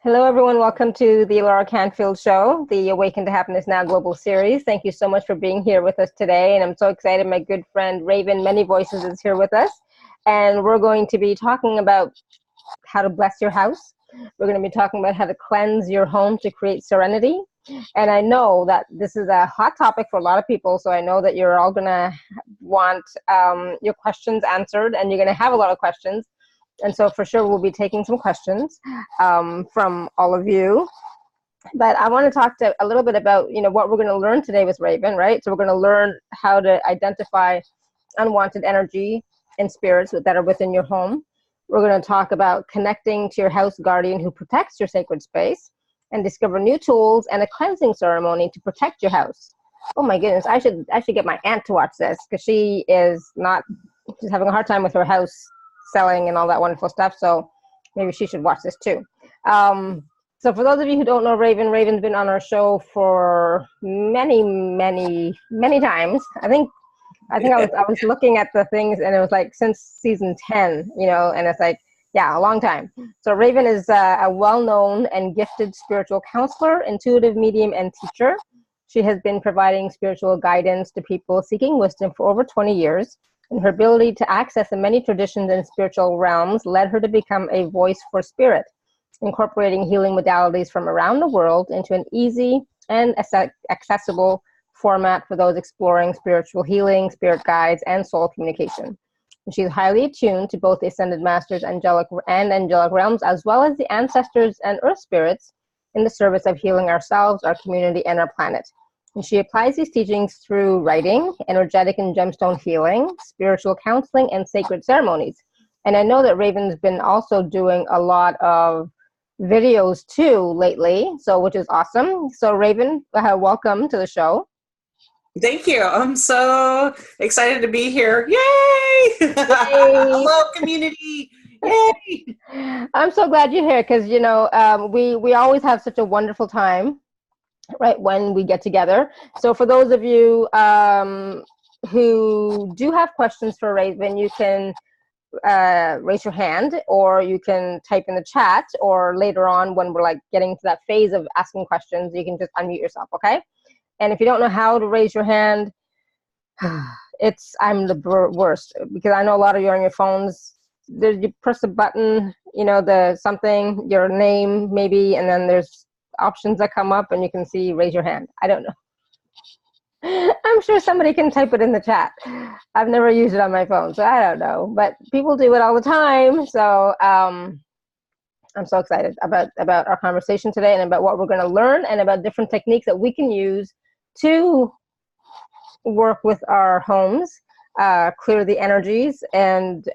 Hello, everyone. Welcome to the Laura Canfield Show, the Awaken to Happiness Now Global Series. Thank you so much for being here with us today. And I'm so excited. My good friend Raven Manyvoices is here with us. And we're going to be talking about how to bless your house. We're going to be talking about how to cleanse your home to create serenity. And I know that this is a hot topic for a lot of people. So I know that you're all going to want your questions answered, and you're going to have a lot of questions. And so for sure, we'll be taking some questions from all of you. But I want to talk a little bit about, what we're going to learn today with Raven, right? So we're going to learn how to identify unwanted energy and spirits that are within your home. We're going to talk about connecting to your house guardian who protects your sacred space, and discover new tools and a cleansing ceremony to protect your house. Oh my goodness, I should get my aunt to watch this, because she's having a hard time with her house selling and all that wonderful stuff. So maybe she should watch this too. So for those of you who don't know Raven's been on our show for many, many, many times. I think I was looking at the things, and it was like since season 10, and it's like, yeah, a long time. So Raven is a well-known and gifted spiritual counselor, intuitive medium, and teacher. She has been providing spiritual guidance to people seeking wisdom for over 20 years. And her ability to access the many traditions and spiritual realms led her to become a voice for spirit, incorporating healing modalities from around the world into an easy and accessible format for those exploring spiritual healing, spirit guides, and soul communication. And she's highly attuned to both the ascended masters angelic realms, as well as the ancestors and earth spirits in the service of healing ourselves, our community, and our planet. And she applies these teachings through writing, energetic and gemstone healing, spiritual counseling, and sacred ceremonies. And I know that Raven's been also doing a lot of videos too lately, which is awesome. So Raven, welcome to the show. Thank you. I'm so excited to be here. Yay! Yay! Hello, community. Yay! I'm so glad you're here, because we always have such a wonderful time, right, when we get together. So for those of you who do have questions for Raven, you can raise your hand, or you can type in the chat, or later on when we're getting to that phase of asking questions, you can just unmute yourself, okay? And if you don't know how to raise your hand, I'm the worst, because I know a lot of you are on your phones. You press a button, something, your name maybe, and then there's options that come up, and you can see raise your hand. I don't know. I'm sure somebody can type it in the chat. I've never used it on my phone, so I don't know. But people do it all the time. So I'm so excited about our conversation today, and about what we're going to learn, and about different techniques that we can use to work with our homes, clear the energies, and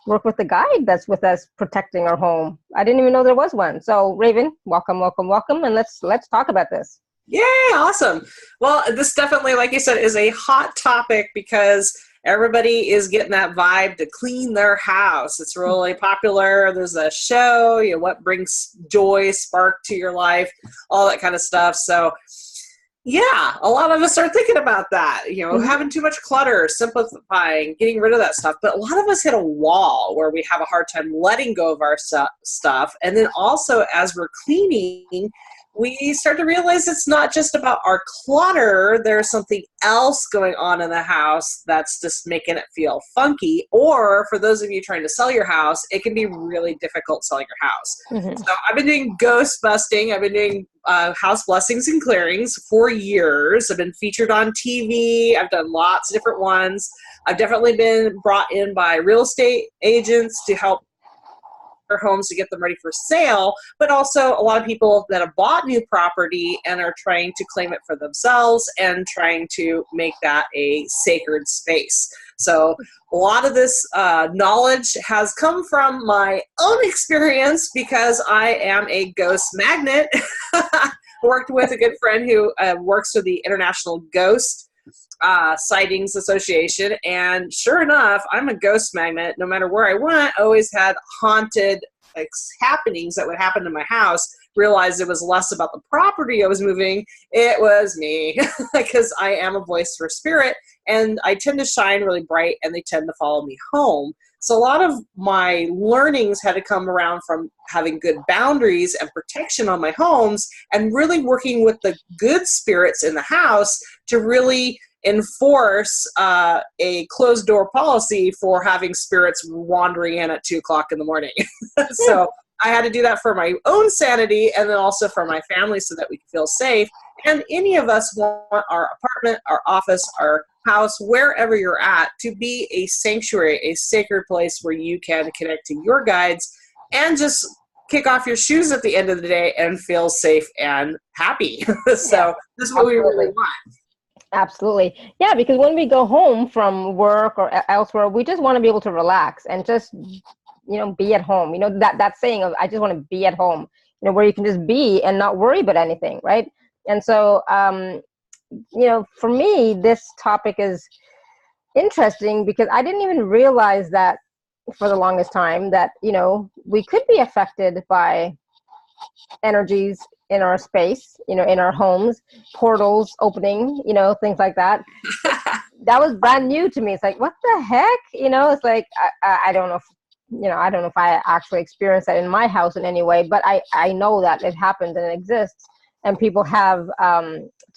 work with the guide that's with us protecting our home. I didn't even know there was one. So Raven, welcome, and let's talk about this. Yay, awesome. Well, this definitely, like you said, is a hot topic, because everybody is getting that vibe to clean their house. It's really popular. There's a show, what brings joy, spark to your life, all that kind of stuff. So yeah, a lot of us are thinking about that, having too much clutter, simplifying, getting rid of that stuff. But a lot of us hit a wall where we have a hard time letting go of our stuff. And then also, as we're cleaning, we start to realize it's not just about our clutter. There's something else going on in the house that's just making it feel funky. Or for those of you trying to sell your house, it can be really difficult selling your house. Mm-hmm. So I've been doing ghost busting. I've been doing house blessings and clearings for years. I've been featured on TV. I've done lots of different ones. I've definitely been brought in by real estate agents to help homes to get them ready for sale, but also a lot of people that have bought new property and are trying to claim it for themselves and trying to make that a sacred space. So a lot of this knowledge has come from my own experience, because I am a ghost magnet. Worked with a good friend who works for the International Ghost Sightings Association, and sure enough, I'm a ghost magnet. No matter where I went, I always had haunted happenings that would happen to my house. Realized it was less about the property I was moving, it was me, because I am a voice for spirit, and I tend to shine really bright, and they tend to follow me home. So a lot of my learnings had to come around from having good boundaries and protection on my homes, and really working with the good spirits in the house to really enforce a closed door policy for having spirits wandering in at 2:00 in the morning. So I had to do that for my own sanity, and then also for my family, so that we can feel safe. And any of us want our apartment, our office, our house, wherever you're at, to be a sanctuary, a sacred place where you can connect to your guides and just kick off your shoes at the end of the day and feel safe and happy. So this is what we really want. Absolutely. Yeah, because when we go home from work or elsewhere, we just want to be able to relax and just, be at home. That saying of, I just want to be at home, where you can just be and not worry about anything, right? And so, for me, this topic is interesting because I didn't even realize that for the longest time that, we could be affected by energies in our space, in our homes, portals opening, things like that. That was brand new to me. It's like, what the heck? It's like, I don't know I don't know if I actually experienced that in my house in any way, but I know that it happens and it exists, and people have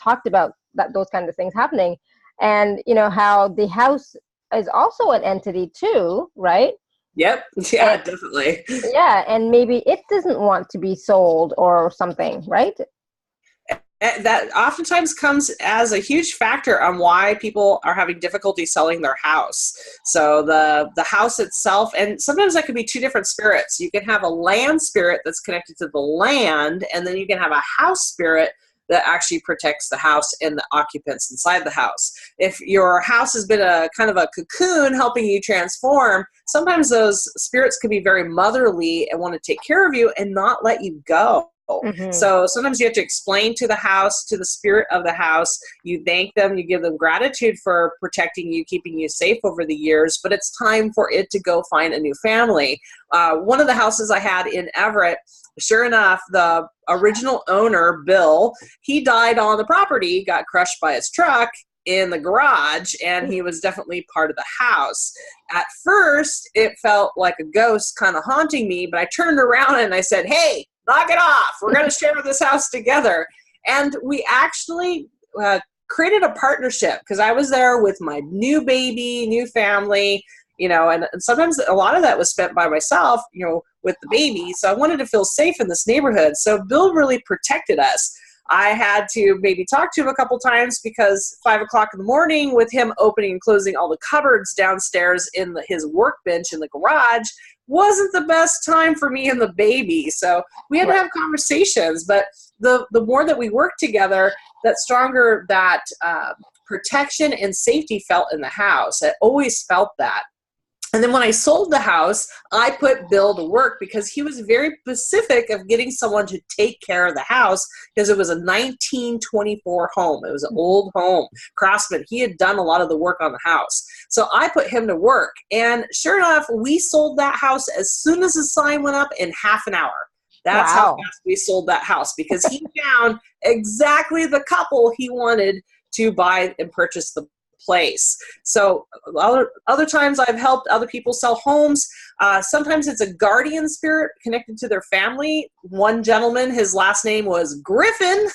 talked about those kinds of things happening, and how the house is also an entity too, right? Yep. Yeah, definitely. Yeah, and maybe it doesn't want to be sold or something, right? That oftentimes comes as a huge factor on why people are having difficulty selling their house. So the house itself, and sometimes that could be two different spirits. You can have a land spirit that's connected to the land, and then you can have a house spirit that actually protects the house and the occupants inside the house. If your house has been a kind of a cocoon helping you transform, sometimes those spirits can be very motherly and want to take care of you and not let you go. Mm-hmm. So sometimes you have to explain to the house, to the spirit of the house, you thank them, you give them gratitude for protecting you, keeping you safe over the years, but it's time for it to go find a new family. One of the houses I had in Everett, sure enough, the original owner, Bill, he died on the property, got crushed by his truck in the garage, and he was definitely part of the house. At first, it felt like a ghost kind of haunting me, but I turned around and I said, hey, knock it off. We're going to share this house together. And we actually created a partnership because I was there with my new baby, new family, and sometimes a lot of that was spent by myself, with the baby. So I wanted to feel safe in this neighborhood. So Bill really protected us. I had to maybe talk to him a couple times because 5:00 in the morning, with him opening and closing all the cupboards downstairs in his workbench in the garage, wasn't the best time for me and the baby. So we had to have conversations, but the more that we worked together, that stronger that protection and safety felt in the house. I always felt that. And then when I sold the house, I put Bill to work because he was very specific of getting someone to take care of the house because it was a 1924 home. It was an old home. Craftsman, he had done a lot of the work on the house. So I put him to work. And sure enough, we sold that house as soon as the sign went up in half an hour. That's how fast we sold that house because he found exactly the couple he wanted to buy and purchase the place. So other times I've helped other people sell homes. Sometimes it's a guardian spirit connected to their family. One gentleman, his last name was Griffin.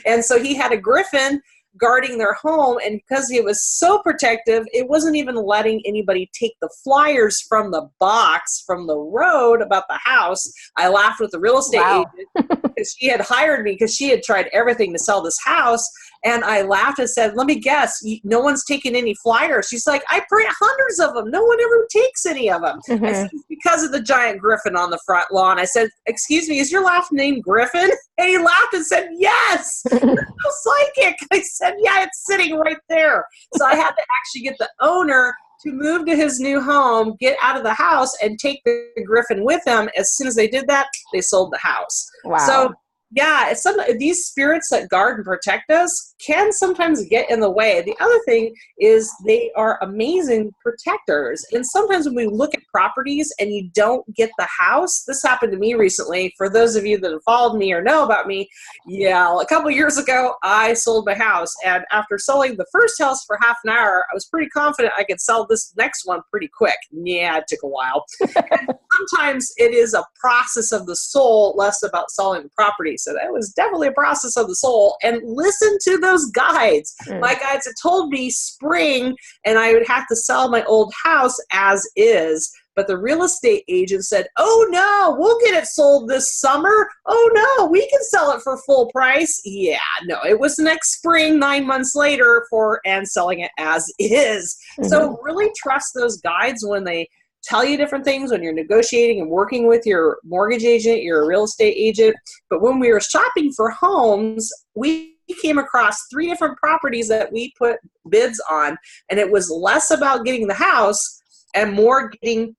And so he had a griffin guarding their home, and because he was so protective, it wasn't even letting anybody take the flyers from the box from the road about the house. I laughed with the real estate agent because she had hired me because she had tried everything to sell this house. And I laughed and said, let me guess, no one's taking any flyers. She's like, I print hundreds of them. No one ever takes any of them. I said, it's because of the giant griffin on the front lawn. I said, excuse me, is your last name Griffin? And he laughed and said, yes, you're so psychic. I said, yeah, it's sitting right there. So I had to actually get the owner to move to his new home, get out of the house, and take the griffin with him. As soon as they did that, they sold the house. Wow. So Yeah, these spirits that guard and protect us can sometimes get in the way. The other thing is they are amazing protectors. And sometimes when we look at properties and you don't get the house, this happened to me recently. For those of you that have followed me or know about me, yeah, a couple years ago, I sold my house. And after selling the first house for half an hour, I was pretty confident I could sell this next one pretty quick. Yeah, it took a while. Sometimes it is a process of the soul, less about selling the property. So that was definitely a process of the soul. And listen to those guides. My guides had told me spring, and I would have to sell my old house as is. But the real estate agent said, oh no, we'll get it sold this summer. Oh no, we can sell it for full price. Yeah, no, it was next spring, 9 months later, and selling it as is. So really trust those guides when they tell you different things when you're negotiating and working with your mortgage agent, your real estate agent. But when we were shopping for homes, we came across 3 different properties that we put bids on. And it was less about getting the house and more getting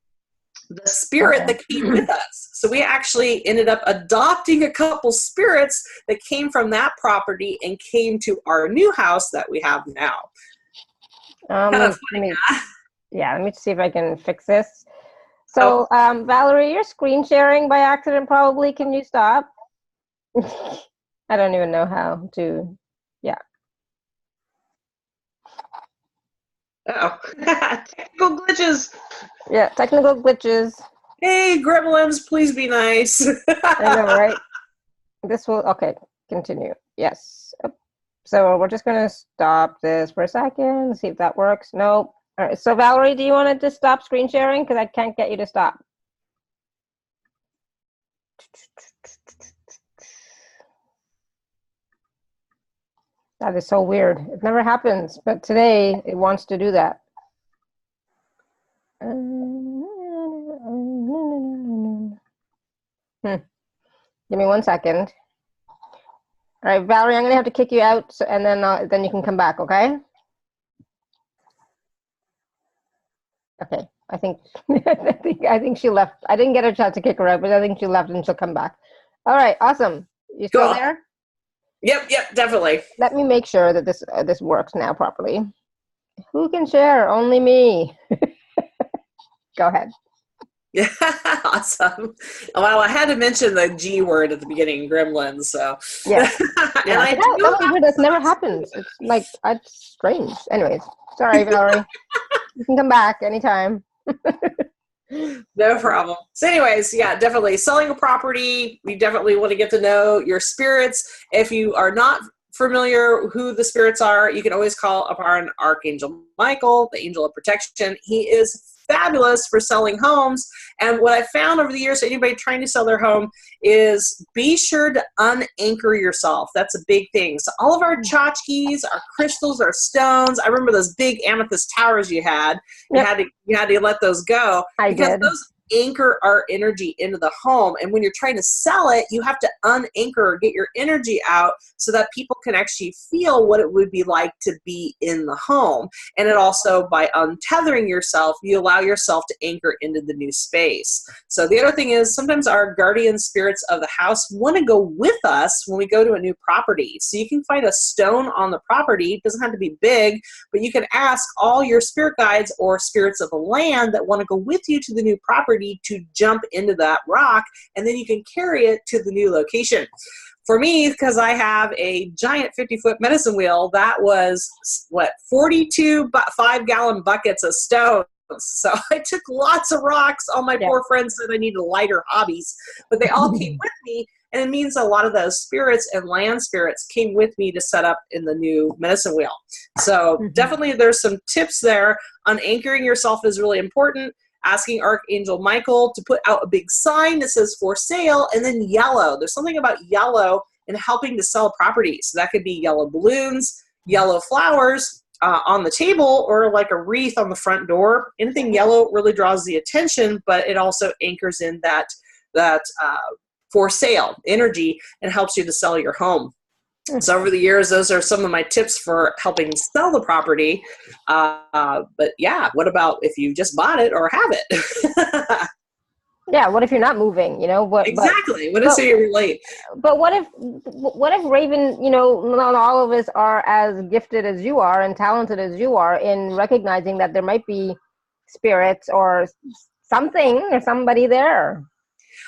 the spirit that came with us. So we actually ended up adopting a couple spirits that came from that property and came to our new house that we have now. Kind of funny, Yeah, let me see if I can fix this. So, Valerie, you're screen sharing by accident probably. Can you stop? I don't even know how to, yeah. Uh-oh. Technical glitches. Yeah, technical glitches. Hey, gremlins, please be nice. I know, right? This will, okay, continue. Yes. So we're just going to stop this for a second, see if that works. Nope. All right, so Valerie, do you want to just stop screen sharing? Because I can't get you to stop. That is so weird. It never happens, but today it wants to do that. Give me 1 second. All right, Valerie, I'm going to have to kick you out, and then you can come back, okay? Okay, I think I think she left. I didn't get a chance to kick her out, but I think she left and she'll come back. All right, awesome. You still there? Yep, definitely. Let me make sure that this works now properly. Who can share? Only me. Go ahead. Yeah, awesome. Well, I had to mention the G word at the beginning, gremlins. So yeah, and I that never happens. It's like it's strange. Anyways, sorry, Valerie. You can come back anytime. No problem. So anyways, yeah, definitely selling a property. We definitely want to get to know your spirits. If you are not familiar who the spirits are, you can always call upon Archangel Michael, the angel of protection. He is fabulous for selling homes. And what I found over the years, anybody trying to sell their home, is be sure to unanchor yourself. That's a big thing. So all of our tchotchkes, our crystals, our stones, I remember those big amethyst towers you had. Yep. You had to let those go. I did. Those anchor our energy into the home. And when you're trying to sell it, you have to unanchor or get your energy out so that people can actually feel what it would be like to be in the home. And it also, by untethering yourself, you allow yourself to anchor into the new space. So the other thing is sometimes our guardian spirits of the house want to go with us when we go to a new property. So you can find a stone on the property. It doesn't have to be big, but you can ask all your spirit guides or spirits of the land that want to go with you to the new property to jump into that rock, and then you can carry it to the new location. For me, because I have a giant 50-foot medicine wheel, that was, 42 5-gallon buckets of stones. So I took lots of rocks. All my poor friends said I needed lighter hobbies, but they all came with me. And it means a lot of those spirits and land spirits came with me to set up in the new medicine wheel. So definitely there's some tips there. Unanchoring yourself is really important. Asking Archangel Michael to put out a big sign that says for sale, and then yellow. There's something about yellow in helping to sell properties. So that could be yellow balloons, yellow flowers on the table, or like a wreath on the front door. Anything yellow really draws the attention, but it also anchors in that for sale energy and helps you to sell your home. So over the years, those are some of my tips for helping sell the property. But yeah, what about if you just bought it or have it? Yeah, what if you're not moving, Exactly. What is but it you relate? but what if Raven, not all of us are as gifted as you are and talented as you are in recognizing that there might be spirits or something or somebody there.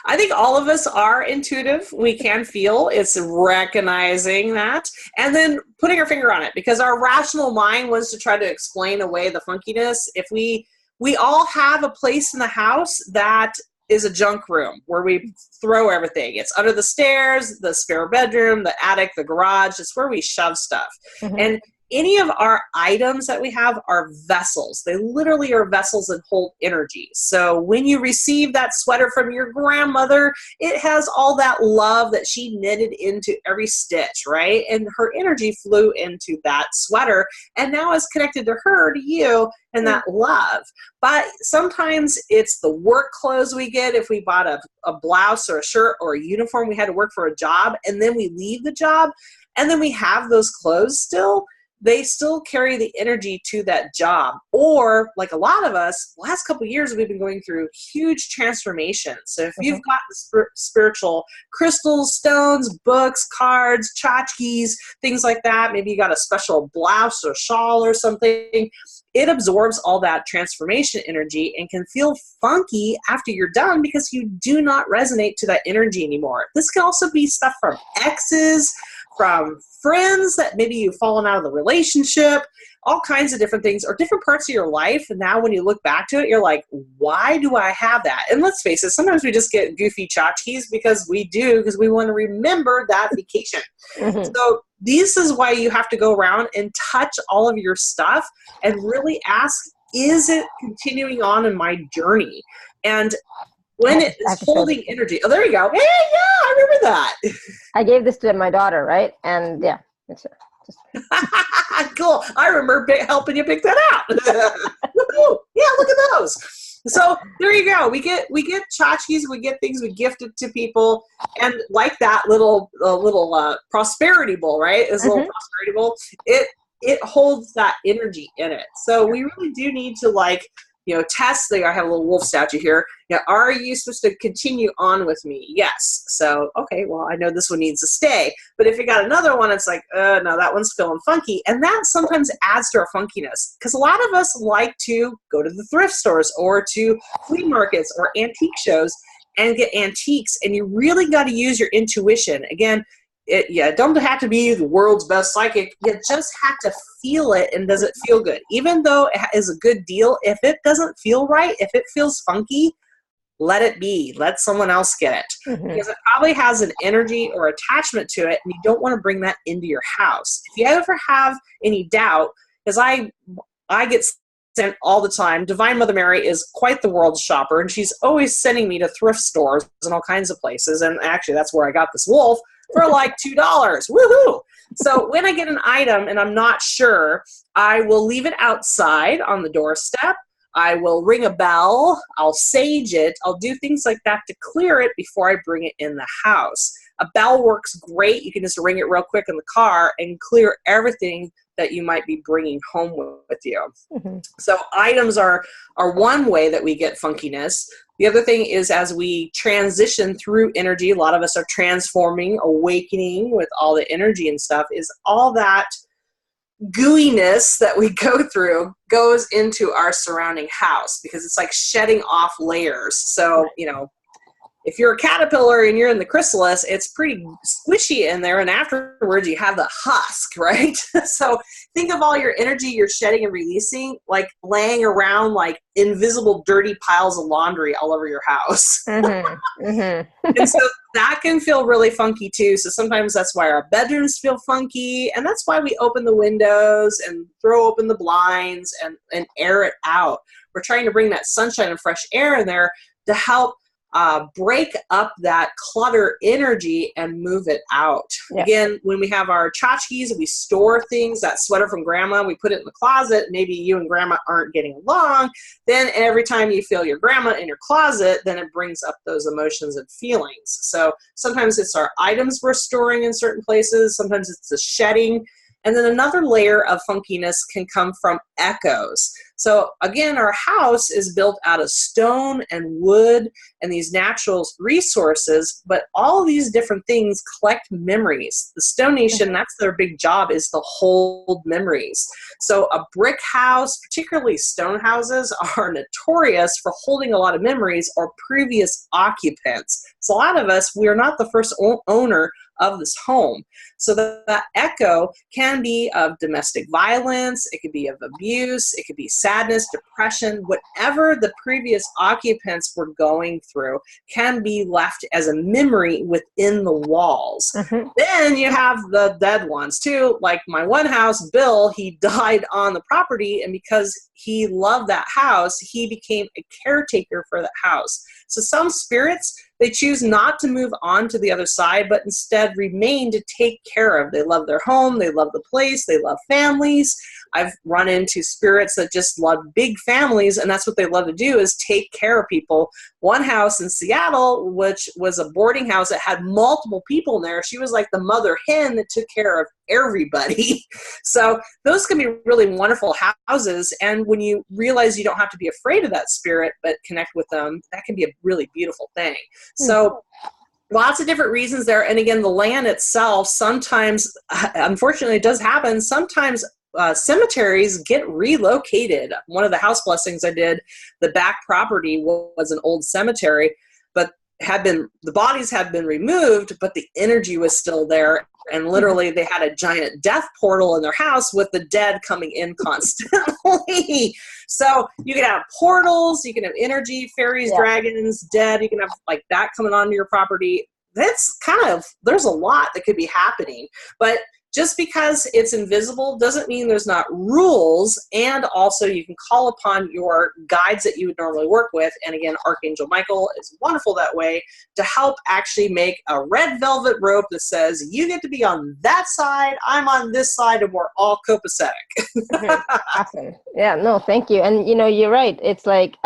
I think all of us are intuitive. We can feel. It's recognizing that and then putting our finger on it, because our rational mind was to try to explain away the funkiness. If we all have a place in the house that is a junk room where we throw everything. It's under the stairs, the spare bedroom, the attic, the garage. It's where we shove stuff. Mm-hmm. And any of our items that we have are vessels. They literally are vessels that hold energy. So when you receive that sweater from your grandmother, it has all that love that she knitted into every stitch, right? And her energy flew into that sweater and now is connected to her, to you, and that love. But sometimes it's the work clothes we get. If we bought a blouse or a shirt or a uniform, we had to work for a job, and then we leave the job, and then we have those clothes still, they still carry the energy to that job. Or like a lot of us, last couple of years, we've been going through huge transformations. So if you've got the spiritual crystals, stones, books, cards, tchotchkes, things like that, maybe you got a special blouse or shawl or something, it absorbs all that transformation energy and can feel funky after you're done because you do not resonate to that energy anymore. This can also be stuff from exes, from friends that maybe you've fallen out of the relationship, all kinds of different things, or different parts of your life. And now when you look back to it, you're like, why do I have that? And let's face it, sometimes we just get goofy tchotchkes because we want to remember that vacation. Mm-hmm. So this is why you have to go around and touch all of your stuff and really ask, is it continuing on in my journey? And when it is holding energy. Oh, there you go. Hey, yeah, I remember that. I gave this to my daughter, right? And yeah, it's just cool. I remember helping you pick that out. Woo-hoo. Yeah, look at those. So there you go. We get tchotchkes, we get things we gifted to people, and like that little prosperity bowl, right? This little prosperity bowl. It holds that energy in it. So we really do need to test. I have a little wolf statue here. Are you supposed to continue on with me? Yes. So, okay, well, I know this one needs to stay. But if you got another one, it's like, no, that one's feeling funky. And that sometimes adds to our funkiness. Because a lot of us like to go to the thrift stores or to flea markets or antique shows and get antiques. And you really got to use your intuition. Again, don't have to be the world's best psychic. You just have to feel it, and does it feel good? Even though it is a good deal, if it doesn't feel right, if it feels funky, let it be. Let someone else get it. Because it probably has an energy or attachment to it, and you don't want to bring that into your house. If you ever have any doubt, because I get sent all the time. Divine Mother Mary is quite the world shopper, and she's always sending me to thrift stores and all kinds of places. And actually, that's where I got this wolf for like $2. Woohoo! So when I get an item and I'm not sure, I will leave it outside on the doorstep. I will ring a bell. I'll sage it. I'll do things like that to clear it before I bring it in the house. A bell works great. You can just ring it real quick in the car and clear everything that you might be bringing home with you. So items are one way that we get funkiness. The other thing is, as we transition through energy, a lot of us are transforming, awakening with all the energy and stuff, is all that gooiness that we go through goes into our surrounding house because it's like shedding off layers. So, if you're a caterpillar and you're in the chrysalis, it's pretty squishy in there, and afterwards you have the husk, right? So think of all your energy you're shedding and releasing, like laying around like invisible dirty piles of laundry all over your house. And so that can feel really funky too. So sometimes that's why our bedrooms feel funky, and that's why we open the windows and throw open the blinds and air it out. We're trying to bring that sunshine and fresh air in there to help break up that clutter energy and move it out. Yeah. Again, when we have our tchotchkes, we store things. That sweater from grandma, we put it in the closet. Maybe you and grandma aren't getting along. Then every time you feel your grandma in your closet, then it brings up those emotions and feelings. So sometimes it's our items we're storing in certain places. Sometimes it's the shedding. And then another layer of funkiness can come from echoes. So again, our house is built out of stone and wood and these natural resources, but all these different things collect memories. The Stone Nation, that's their big job, is to hold memories. So a brick house, particularly stone houses, are notorious for holding a lot of memories or previous occupants. So a lot of us, we are not the first owner of this home. So that echo can be of domestic violence, it could be of abuse, it could be sadness, depression, whatever the previous occupants were going through can be left as a memory within the walls. Then you have the dead ones too, like my one house, Bill, he died on the property, and because he loved that house, he became a caretaker for that house. So some spirits, they choose not to move on to the other side, but instead remain to take care of. They love their home, they love the place, they love families. I've run into spirits that just love big families, and that's what they love to do, is take care of people. One house in Seattle, which was a boarding house that had multiple people in there, she was like the mother hen that took care of everybody. So those can be really wonderful houses, and when you realize you don't have to be afraid of that spirit but connect with them, that can be a really beautiful thing. So lots of different reasons there. And again, the land itself, sometimes, unfortunately, it does happen. Sometimes cemeteries get relocated. One of the house blessings I did, the back property was an old cemetery, but the bodies had been removed, but the energy was still there. And literally they had a giant death portal in their house with the dead coming in constantly. So you can have portals, you can have energy, fairies, dragons, dead. You can have like that coming onto your property. That's there's a lot that could be happening. But just because it's invisible doesn't mean there's not rules, and also you can call upon your guides that you would normally work with. And again, Archangel Michael is wonderful that way to help actually make a red velvet rope that says, you get to be on that side, I'm on this side, and we're all copacetic. Awesome. Yeah, no, thank you. And you're right. It's like,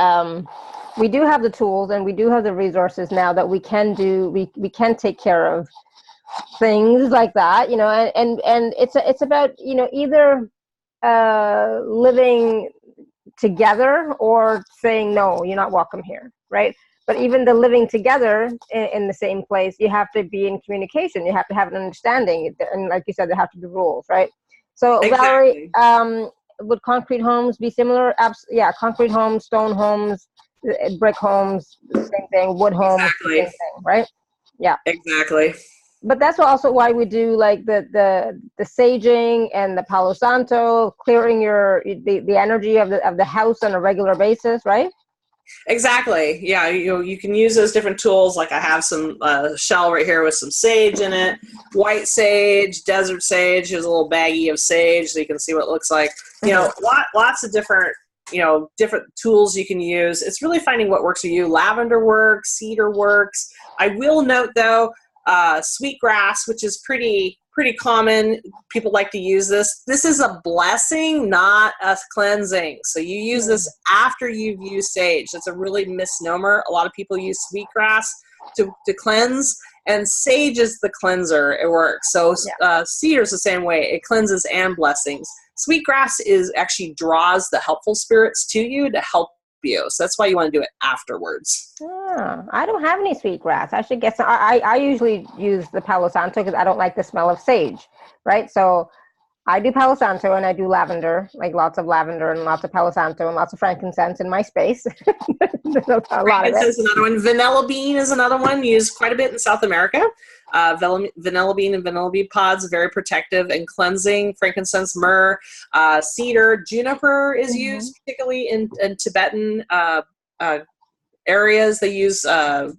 we do have the tools and we do have the resources now that we can do, we can take care of things like that, and it's about, either living together or saying, no, you're not welcome here, right? But even the living together in the same place, you have to be in communication, you have to have an understanding, and like you said, there have to be rules, right? So exactly. Valerie, would concrete homes be similar? Yeah, concrete homes, stone homes, brick homes, same thing, wood homes, exactly. Same thing, right? Yeah, exactly. But that's also why we do like the saging and the Palo Santo, clearing the energy of the house on a regular basis, right? Exactly. Yeah, you can use those different tools. Like I have some shell right here with some sage in it, white sage, desert sage. Here's a little baggie of sage so you can see what it looks like. Lots of different different tools you can use. It's really finding what works for you. Lavender works, cedar works. I will note though, sweetgrass, which is pretty common. People like to use this. This is a blessing, not a cleansing. So you use this after you've used sage. That's a really misnomer. A lot of people use sweetgrass to cleanse, and sage is the cleanser. It works. So cedar is the same way. It cleanses and blessings. Sweetgrass actually draws the helpful spirits to you to help you. So that's why you want to do it afterwards. I don't have any sweetgrass. I should get some. I usually use the Palo Santo because I don't like the smell of sage, right? So I do Palo Santo and I do lavender, like lots of lavender and lots of Palo Santo and lots of frankincense in my space. Frankincense is another one. Vanilla bean is another one used quite a bit in South America. Vanilla bean and vanilla bean pods, very protective and cleansing. Frankincense, myrrh, cedar, juniper is used particularly in Tibetan areas. They use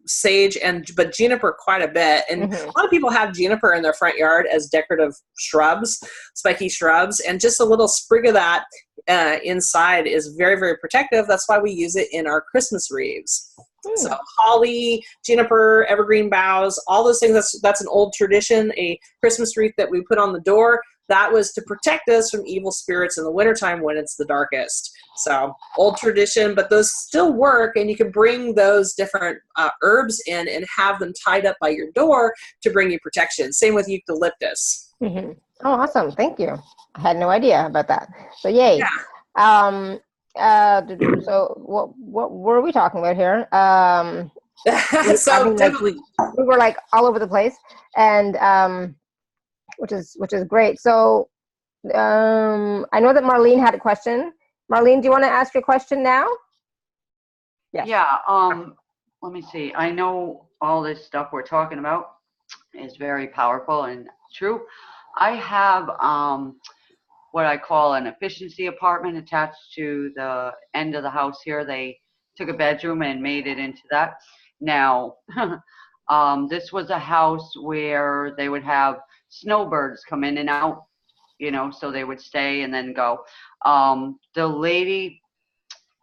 sage but juniper quite a bit, and a lot of people have juniper in their front yard as decorative shrubs, spiky shrubs, and just a little sprig of that inside is very, very protective. That's why we use it in our Christmas wreaths. So holly, juniper, evergreen boughs, all those things, that's an old tradition. A Christmas wreath that we put on the door, that was to protect us from evil spirits in the wintertime when it's the darkest. So old tradition, but those still work, and you can bring those different herbs in and have them tied up by your door to bring you protection. Same with eucalyptus. Oh, awesome. Thank you. I had no idea about that. So yay. Yeah. So what were we talking about here? I So mean, like definitely. we were like all over the place, and which is great. So I know that Marlene had a question. Marlene, do you want to ask your question now? Yes. Yeah, let me see. I know all this stuff we're talking about is very powerful and true. I have what I call an efficiency apartment attached to the end of the house here. They took a bedroom and made it into that. Now, this was a house where they would have snowbirds come in and out, so they would stay and then go. The lady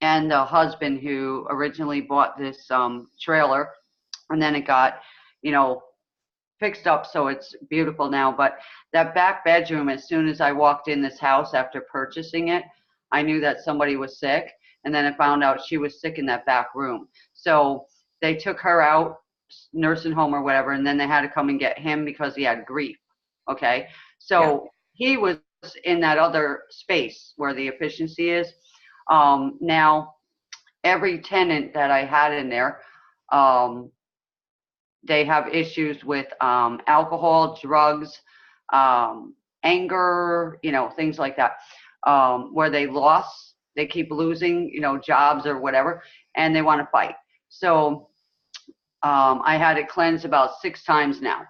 and the husband who originally bought this trailer, and then it got, you know, fixed up so it's beautiful now. But that back bedroom, as soon as I walked in this house after purchasing it, I knew that somebody was sick. And then I found out she was sick in that back room. So they took her out, nursing home or whatever, and then they had to come and get him because he had grief. Okay. So he was in that other space where the efficiency is. Now, every tenant that I had in there, they have issues with alcohol, drugs, anger, things like that, where they keep losing, jobs or whatever, and they want to fight. So I had it cleansed about 6 times now.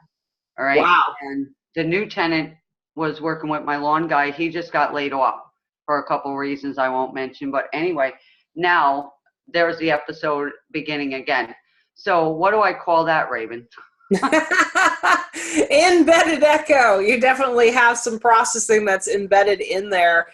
All right. Wow. And the new tenant was working with my lawn guy. He just got laid off for a couple reasons I won't mention. But anyway, now there's the episode beginning again. So what do I call that, Raven? Embedded echo. You definitely have some processing that's embedded in there.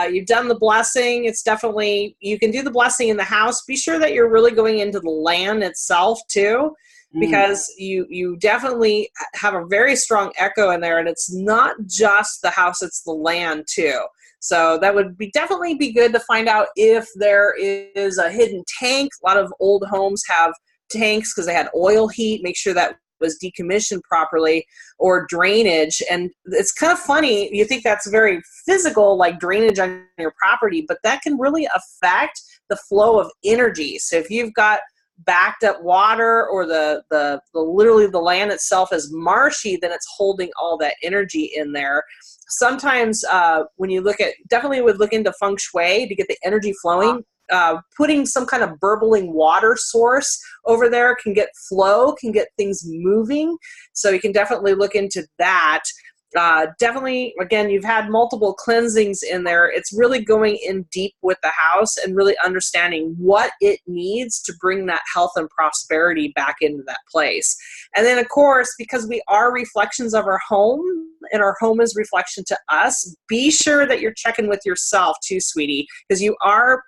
You've done the blessing. It's definitely, you can do the blessing in the house. Be sure that you're really going into the land itself too, because you definitely have a very strong echo in there, and it's not just the house, it's the land too. So that would definitely be good to find out if there is a hidden tank. A lot of old homes have tanks because they had oil heat. Make sure that was decommissioned properly, or drainage. And it's kind of funny, you think that's very physical, like drainage on your property, but that can really affect the flow of energy. So if you've got backed up water, or the literally the land itself is marshy, then it's holding all that energy in there. Sometimes when you definitely would look into feng shui to get the energy flowing. Putting some kind of burbling water source over there can get flow, can get things moving. So you can definitely look into that. Definitely, again, you've had multiple cleansings in there. It's really going in deep with the house and really understanding what it needs to bring that health and prosperity back into that place. And then, of course, because we are reflections of our home, and our home is reflection to us, be sure that you're checking with yourself too, sweetie, because you are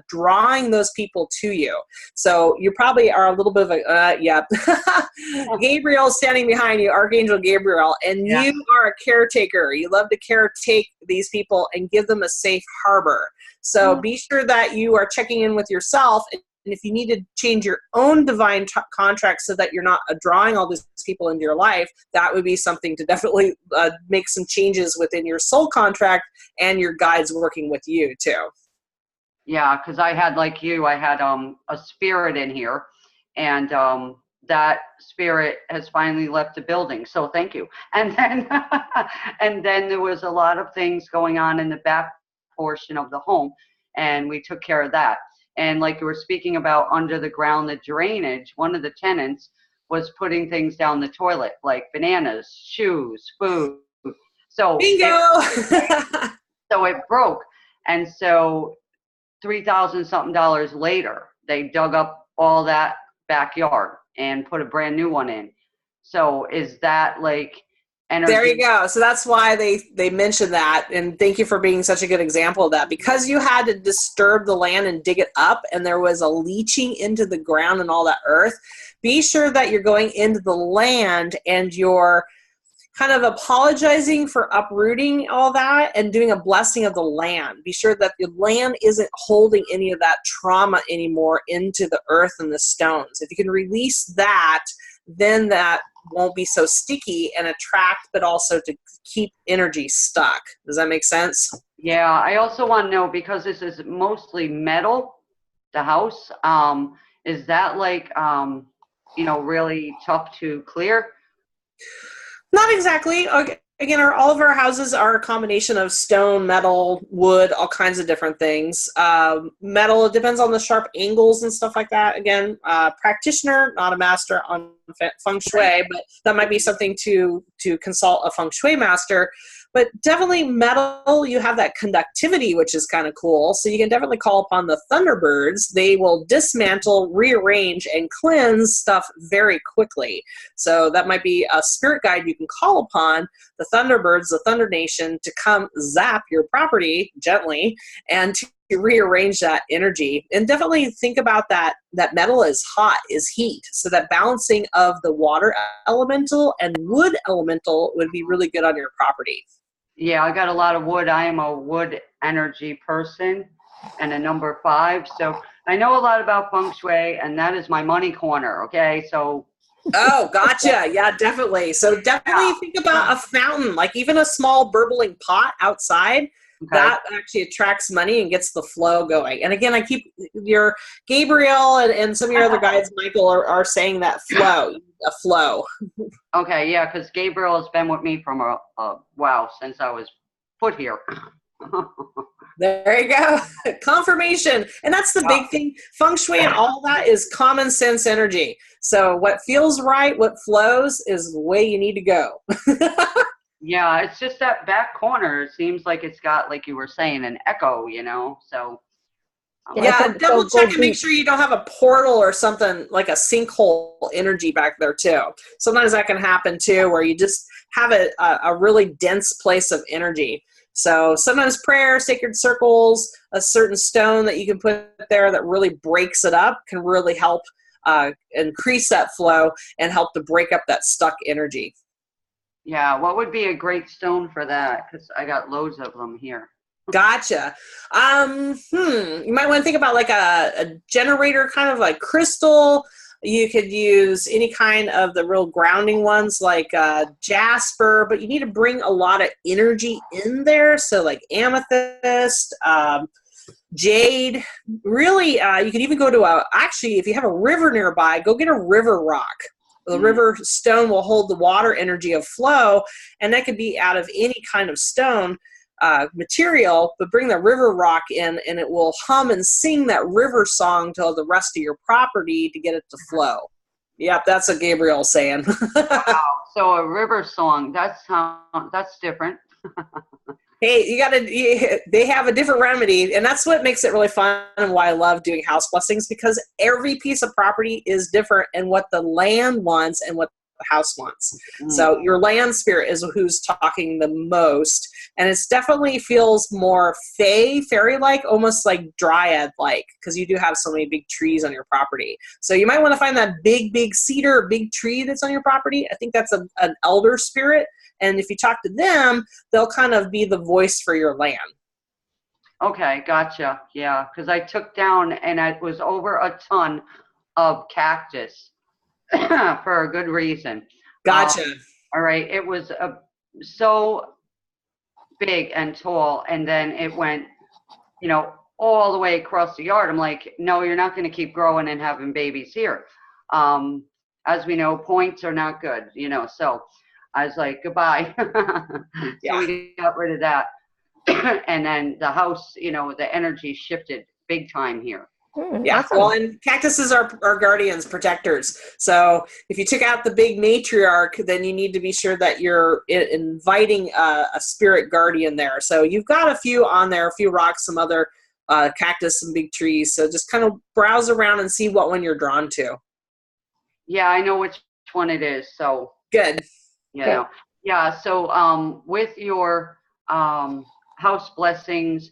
drawing those people to you. So you probably are a little bit of a, Gabriel standing behind you, Archangel Gabriel, and you are a caretaker. You love to caretake these people and give them a safe harbor. So be sure that you are checking in with yourself. And if you need to change your own divine contract so that you're not drawing all these people into your life, that would be something to definitely make some changes within your soul contract and your guides working with you too. Yeah, because I had, like you, I had a spirit in here, and that spirit has finally left the building. So thank you. And then, and then there was a lot of things going on in the back portion of the home, and we took care of that. And like you were speaking about under the ground, the drainage, one of the tenants was putting things down the toilet, like bananas, shoes, food. So bingo! So it broke. And so $3,000 something later, they dug up all that backyard and put a brand new one in. So is that like energy? There you go. So that's why they mentioned that. And thank you for being such a good example of that. Because you had to disturb the land and dig it up, and there was a leaching into the ground and all that earth, be sure that you're going into the land and you're kind of apologizing for uprooting all that and doing a blessing of the land. Be sure that the land isn't holding any of that trauma anymore into the earth and the stones. If you can release that, then that won't be so sticky and attract, but also to keep energy stuck. Does that make sense? Yeah, I also want to know, because this is mostly metal, the house, is that like, really tough to clear? Not exactly. Okay. Again, all of our houses are a combination of stone, metal, wood, all kinds of different things. Metal, it depends on the sharp angles and stuff like that. Again, practitioner, not a master on feng shui, but that might be something to consult a feng shui master. But definitely metal, you have that conductivity, which is kind of cool. So you can definitely call upon the Thunderbirds. They will dismantle, rearrange, and cleanse stuff very quickly. So that might be a spirit guide you can call upon, the Thunderbirds, the Thunder Nation, to come zap your property gently and to rearrange that energy. And definitely think about that metal is hot, is heat. So that balancing of the water elemental and wood elemental would be really good on your property. Yeah, I got a lot of wood. I am a wood energy person and a number 5. So I know a lot about feng shui, and that is my money corner. Okay. So. Oh, gotcha. Yeah, definitely. So definitely think about a fountain, like even a small burbling pot outside. Okay. That actually attracts money and gets the flow going. And again, I keep your Gabriel and some of your other guides, Michael, are saying that a flow. Okay, yeah, because Gabriel has been with me from wow, since I was put here. There you go. Confirmation. And that's the big thing. Feng shui and all that is common sense energy. So what feels right, what flows is the way you need to go. Yeah, it's just that back corner. It seems like it's got, like you were saying, an echo, so. Yeah, double check and make sure you don't have a portal or something like a sinkhole energy back there too. Sometimes that can happen too, where you just have a really dense place of energy. So sometimes prayer, sacred circles, a certain stone that you can put there that really breaks it up can really help increase that flow and help to break up that stuck energy. Yeah, what would be a great stone for that? Because I got loads of them here. Gotcha. You might want to think about like a generator, kind of like crystal. You could use any kind of the real grounding ones like jasper, but you need to bring a lot of energy in there. So like amethyst, jade. Really, you could even go to actually, if you have a river nearby, go get a river rock. The river stone will hold the water energy of flow, and that could be out of any kind of stone material, but bring the river rock in and it will hum and sing that river song to the rest of your property to get it to flow. Yep, that's what Gabriel's saying. Wow. So a river song, that's different. Hey, they have a different remedy, and that's what makes it really fun and why I love doing house blessings, because every piece of property is different in what the land wants and what the house wants. So your land spirit is who's talking the most, and it's definitely feels more fairy-like, almost like dryad-like, because you do have so many big trees on your property. So you might want to find that big cedar or big tree that's on your property. I think that's an elder spirit. And if you talk to them, they'll kind of be the voice for your land. Okay, gotcha. Yeah, because I took down, and it was over a ton of cactus for a good reason. Gotcha. All right, it was so big and tall, and then it went, all the way across the yard. I'm like, no, you're not going to keep growing and having babies here. As we know, points are not good, so I was like, goodbye. So we got rid of that. And then the house, the energy shifted big time here. Yeah, awesome. Well, and cactuses are guardians, protectors. So if you took out the big matriarch, then you need to be sure that you're inviting a spirit guardian there. So you've got a few on there, a few rocks, some other cactus, some big trees. So just kind of browse around and see what one you're drawn to. Yeah, I know which one it is. So good. Yeah. So with your house blessings,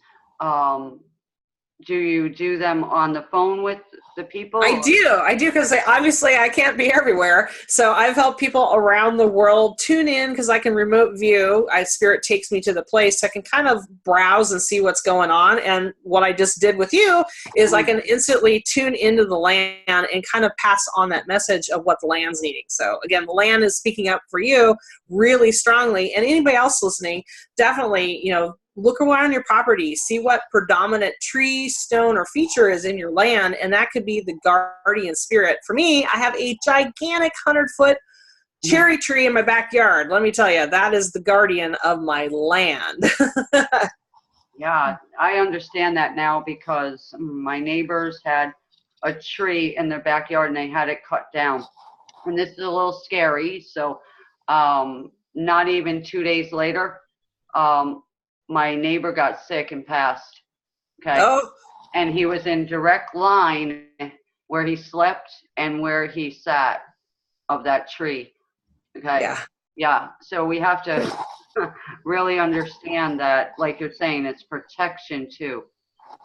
do you do them on the phone with the people? I do, because obviously I can't be everywhere. So I've helped people around the world tune in, because I can remote view. Spirit takes me to the place. So I can kind of browse and see what's going on. And what I just did with you is I can instantly tune into the land and kind of pass on that message of what the land's needing. So again, the land is speaking up for you really strongly. And anybody else listening, definitely, look around your property, see what predominant tree, stone, or feature is in your land, and that could be the guardian spirit. For me, I have a gigantic 100-foot cherry tree in my backyard. Let me tell you, that is the guardian of my land. Yeah, I understand that now because my neighbors had a tree in their backyard and they had it cut down. And this is a little scary. So not even 2 days later, my neighbor got sick and passed. Okay. Oh, And he was in direct line where he slept and where he sat of that tree. Okay. yeah. Yeah. So we have to really understand that, like you're saying, it's protection too.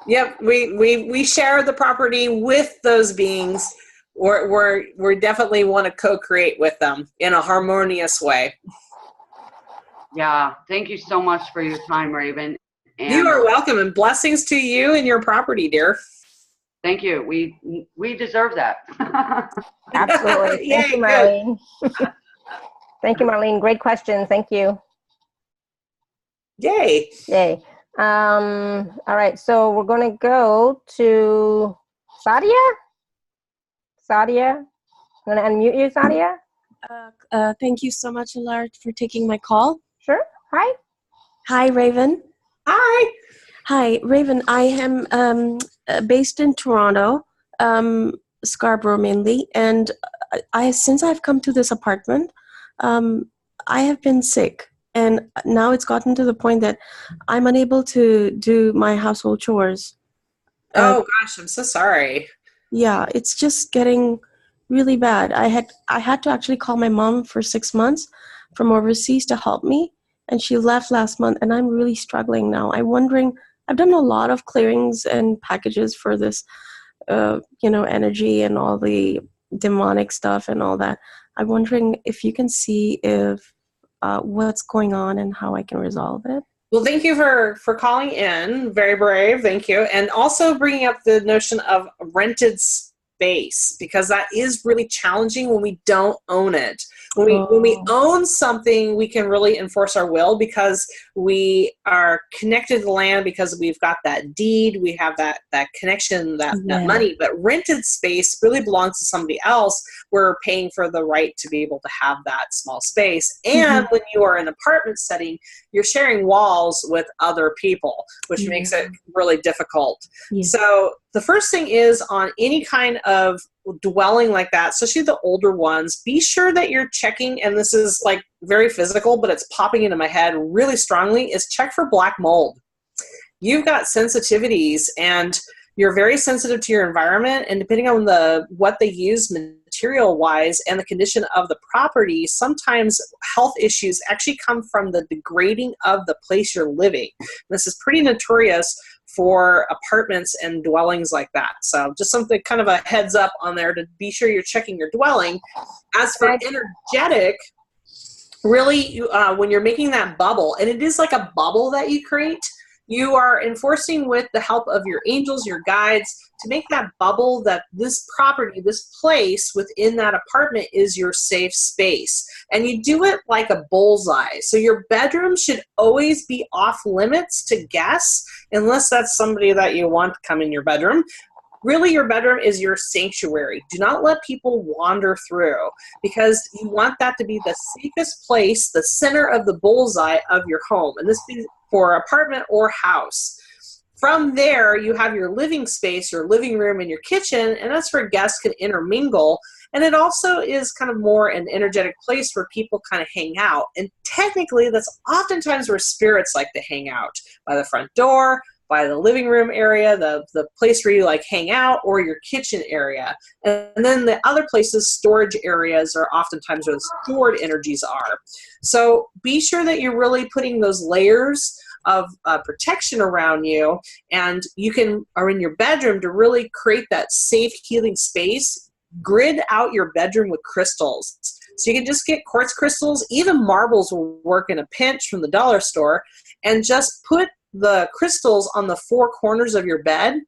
Yep, we share the property with those beings. We definitely want to co-create with them in a harmonious way. Yeah. Thank you so much for your time, Raven. And You are welcome, and blessings to you and your property, dear. thank you. We deserve that. Absolutely. Thank you, Marlene. Thank you, Marlene. Great question. Thank you. Yay. Yay. All right. So we're going to go to Sadia. Sadia, I'm going to unmute you, Sadia. Thank you so much, Allard, for taking my call. Sure. Hi. Hi, Raven. Hi. Hi, Raven. I am based in Toronto, Scarborough mainly, and since I've come to this apartment, I have been sick, and now it's gotten to the point that I'm unable to do my household chores. Oh gosh, I'm so sorry. Yeah, it's just getting really bad. I had to actually call my mom for 6 months from overseas to help me, and she left last month, and I'm really struggling now. I'm wondering, I've done a lot of clearings and packages for this, energy and all the demonic stuff and all that. I'm wondering if you can see if what's going on and how I can resolve it. Well, thank you for calling in. Very brave. Thank you. And also bringing up the notion of rented space, because that is really challenging when we don't own it. When we own something, we can really enforce our will because we are connected to the land, because we've got that deed, we have that connection, that money. But rented space really belongs to somebody else. We're paying for the right to be able to have that small space. And when you are in an apartment setting, you're sharing walls with other people, which makes it really difficult. So the first thing is, on any kind of dwelling like that, especially the older ones, be sure that you're checking, and this is like very physical, but it's popping into my head really strongly, is check for black mold. You've got sensitivities, and you're very sensitive to your environment, and depending on what they use material wise and the condition of the property, sometimes health issues actually come from the degrading of the place you're living. This is pretty notorious for apartments and dwellings like that. So just something, kind of a heads up on there, to be sure you're checking your dwelling. As for energetic, really, when you're making that bubble, and it is like a bubble that you create, you are enforcing with the help of your angels, your guides, to make that bubble that this property, this place within that apartment is your safe space. And you do it like a bullseye. So your bedroom should always be off limits to guests, unless that's somebody that you want to come in your bedroom. Really, your bedroom is your sanctuary. Do not let people wander through, because you want that to be the safest place, the center of the bullseye of your home. And this be for apartment or house. From there, you have your living space, your living room, and your kitchen, and that's where guests can intermingle. And it also is kind of more an energetic place where people kind of hang out. And technically, that's oftentimes where spirits like to hang out, by the front door, by the living room area, the place where you like hang out, or your kitchen area. And then the other places, storage areas, are oftentimes where the stored energies are. So be sure that you're really putting those layers of protection around you, and you are in your bedroom to really create that safe healing space. Grid out your bedroom with crystals. So you can just get quartz crystals, even marbles will work in a pinch from the dollar store, and just put the crystals on the four corners of your bed.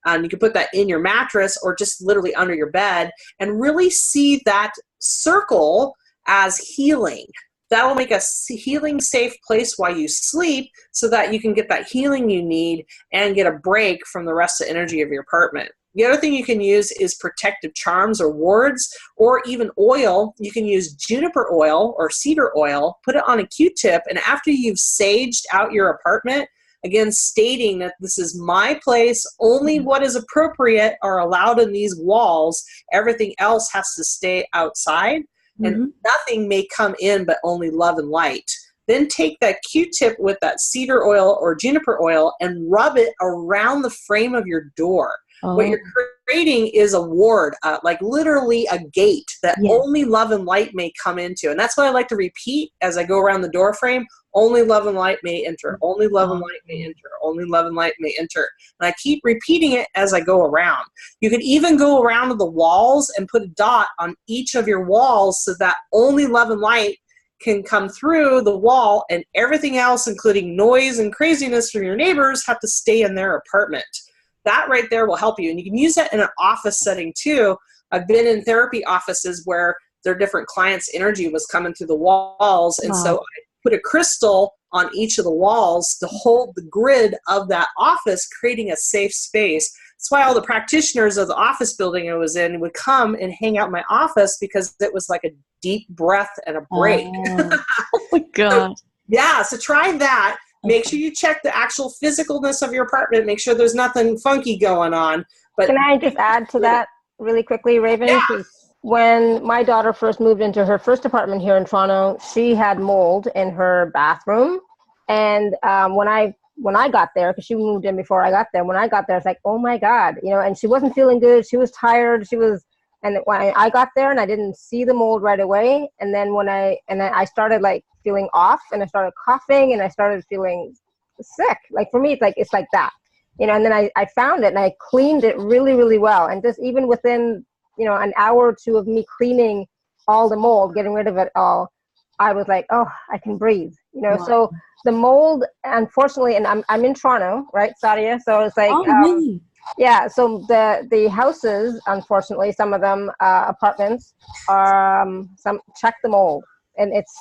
You can put that in your mattress or just literally under your bed, and really see that circle as healing. That will make a healing safe place while you sleep so that you can get that healing you need and get a break from the rest of the energy of your apartment. The other thing you can use is protective charms or wards, or even oil. You can use juniper oil or cedar oil, put it on a Q-tip, and after you've saged out your apartment, again, stating that this is my place, only what is appropriate are allowed in these walls, everything else has to stay outside, and nothing may come in but only love and light. Then take that Q-tip with that cedar oil or juniper oil and rub it around the frame of your door. What you're creating is a ward, like literally a gate that only love and light may come into. And that's what I like to repeat as I go around the door frame. Only love and light may enter. Only love and light may enter. Only love and light may enter. And I keep repeating it as I go around. You could even go around to the walls and put a dot on each of your walls so that only love and light can come through the wall, and everything else, including noise and craziness from your neighbors, have to stay in their apartment. That right there will help you. And you can use that in an office setting too. I've been in therapy offices where their different clients' energy was coming through the walls. And so I put a crystal on each of the walls to hold the grid of that office, creating a safe space. That's why all the practitioners of the office building I was in would come and hang out in my office, because it was like a deep breath and a break. Oh my God. So try that. Make sure you check the actual physicalness of your apartment. Make sure there's nothing funky going on. But can I just add to that really quickly, Raven? Yeah. When my daughter first moved into her first apartment here in Toronto, she had mold in her bathroom. And when I got there, because she moved in before I got there, when I got there, it's like, oh my God, and she wasn't feeling good. She was tired. And when I got there and I didn't see the mold right away. And then then I started like feeling off, and I started coughing, and I started feeling sick. Like for me, it's like that, and then I found it and I cleaned it really, really well. And just even within, an hour or two of me cleaning all the mold, getting rid of it all, I was like, oh, I can breathe, Wow. So the mold, unfortunately, and I'm in Toronto, right, Sadia? So it's like, Really? yeah, so the houses, unfortunately, some of them apartments are some check the mold, and it's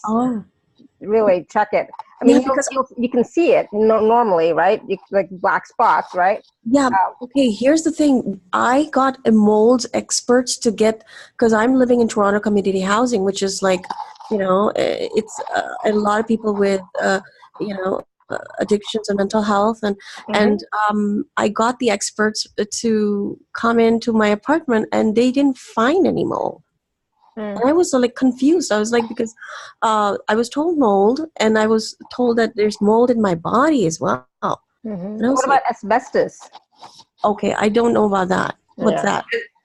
really check it. I mean, because you can see it normally, right? Like black spots, right? Yeah. Okay. Here's the thing. I got a mold experts to get, because I'm living in Toronto community housing, which is like, it's a lot of people with, addictions and mental health, and I got the experts to come into my apartment, and they didn't find any mold. And I was like confused. I was like, because I was told mold, and I was told that there's mold in my body as well. And I was what about asbestos? Okay, I don't know about that. What's that?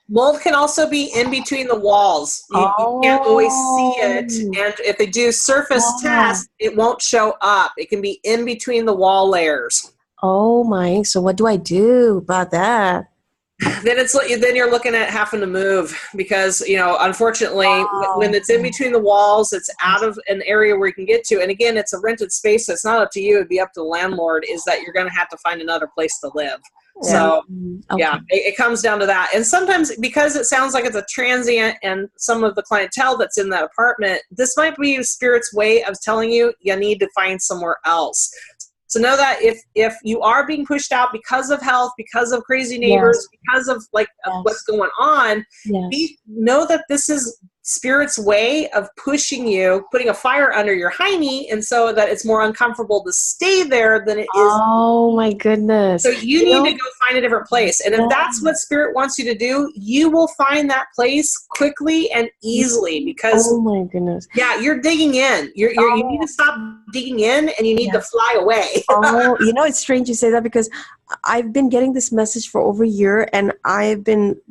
Mold can also be in between the walls. You can't always see it. And if they do surface tests, it won't show up. It can be in between the wall layers. Oh my, so what do I do about that? Then you're looking at having to move, because unfortunately when it's in between the walls, it's out of an area where you can get to. And again, it's a rented space, so it's not up to you. It'd be up to the landlord. Is that you're going to have to find another place to live. So it comes down to that. And sometimes, because it sounds like it's a transient and some of the clientele that's in that apartment, this might be Spirit's way of telling you need to find somewhere else. So know that if you are being pushed out because of health, because of crazy neighbors, because of what's going on, know that this is Spirit's way of pushing you, putting a fire under your hiney, and so that it's more uncomfortable to stay there than it is. Oh my goodness. So you need to go find a different place. And if that's what Spirit wants you to do, you will find that place quickly and easily, because oh my goodness. Yeah, you're digging in. You need to stop digging in, and you need to fly away. It's strange you say that, because I've been getting this message for over a year, and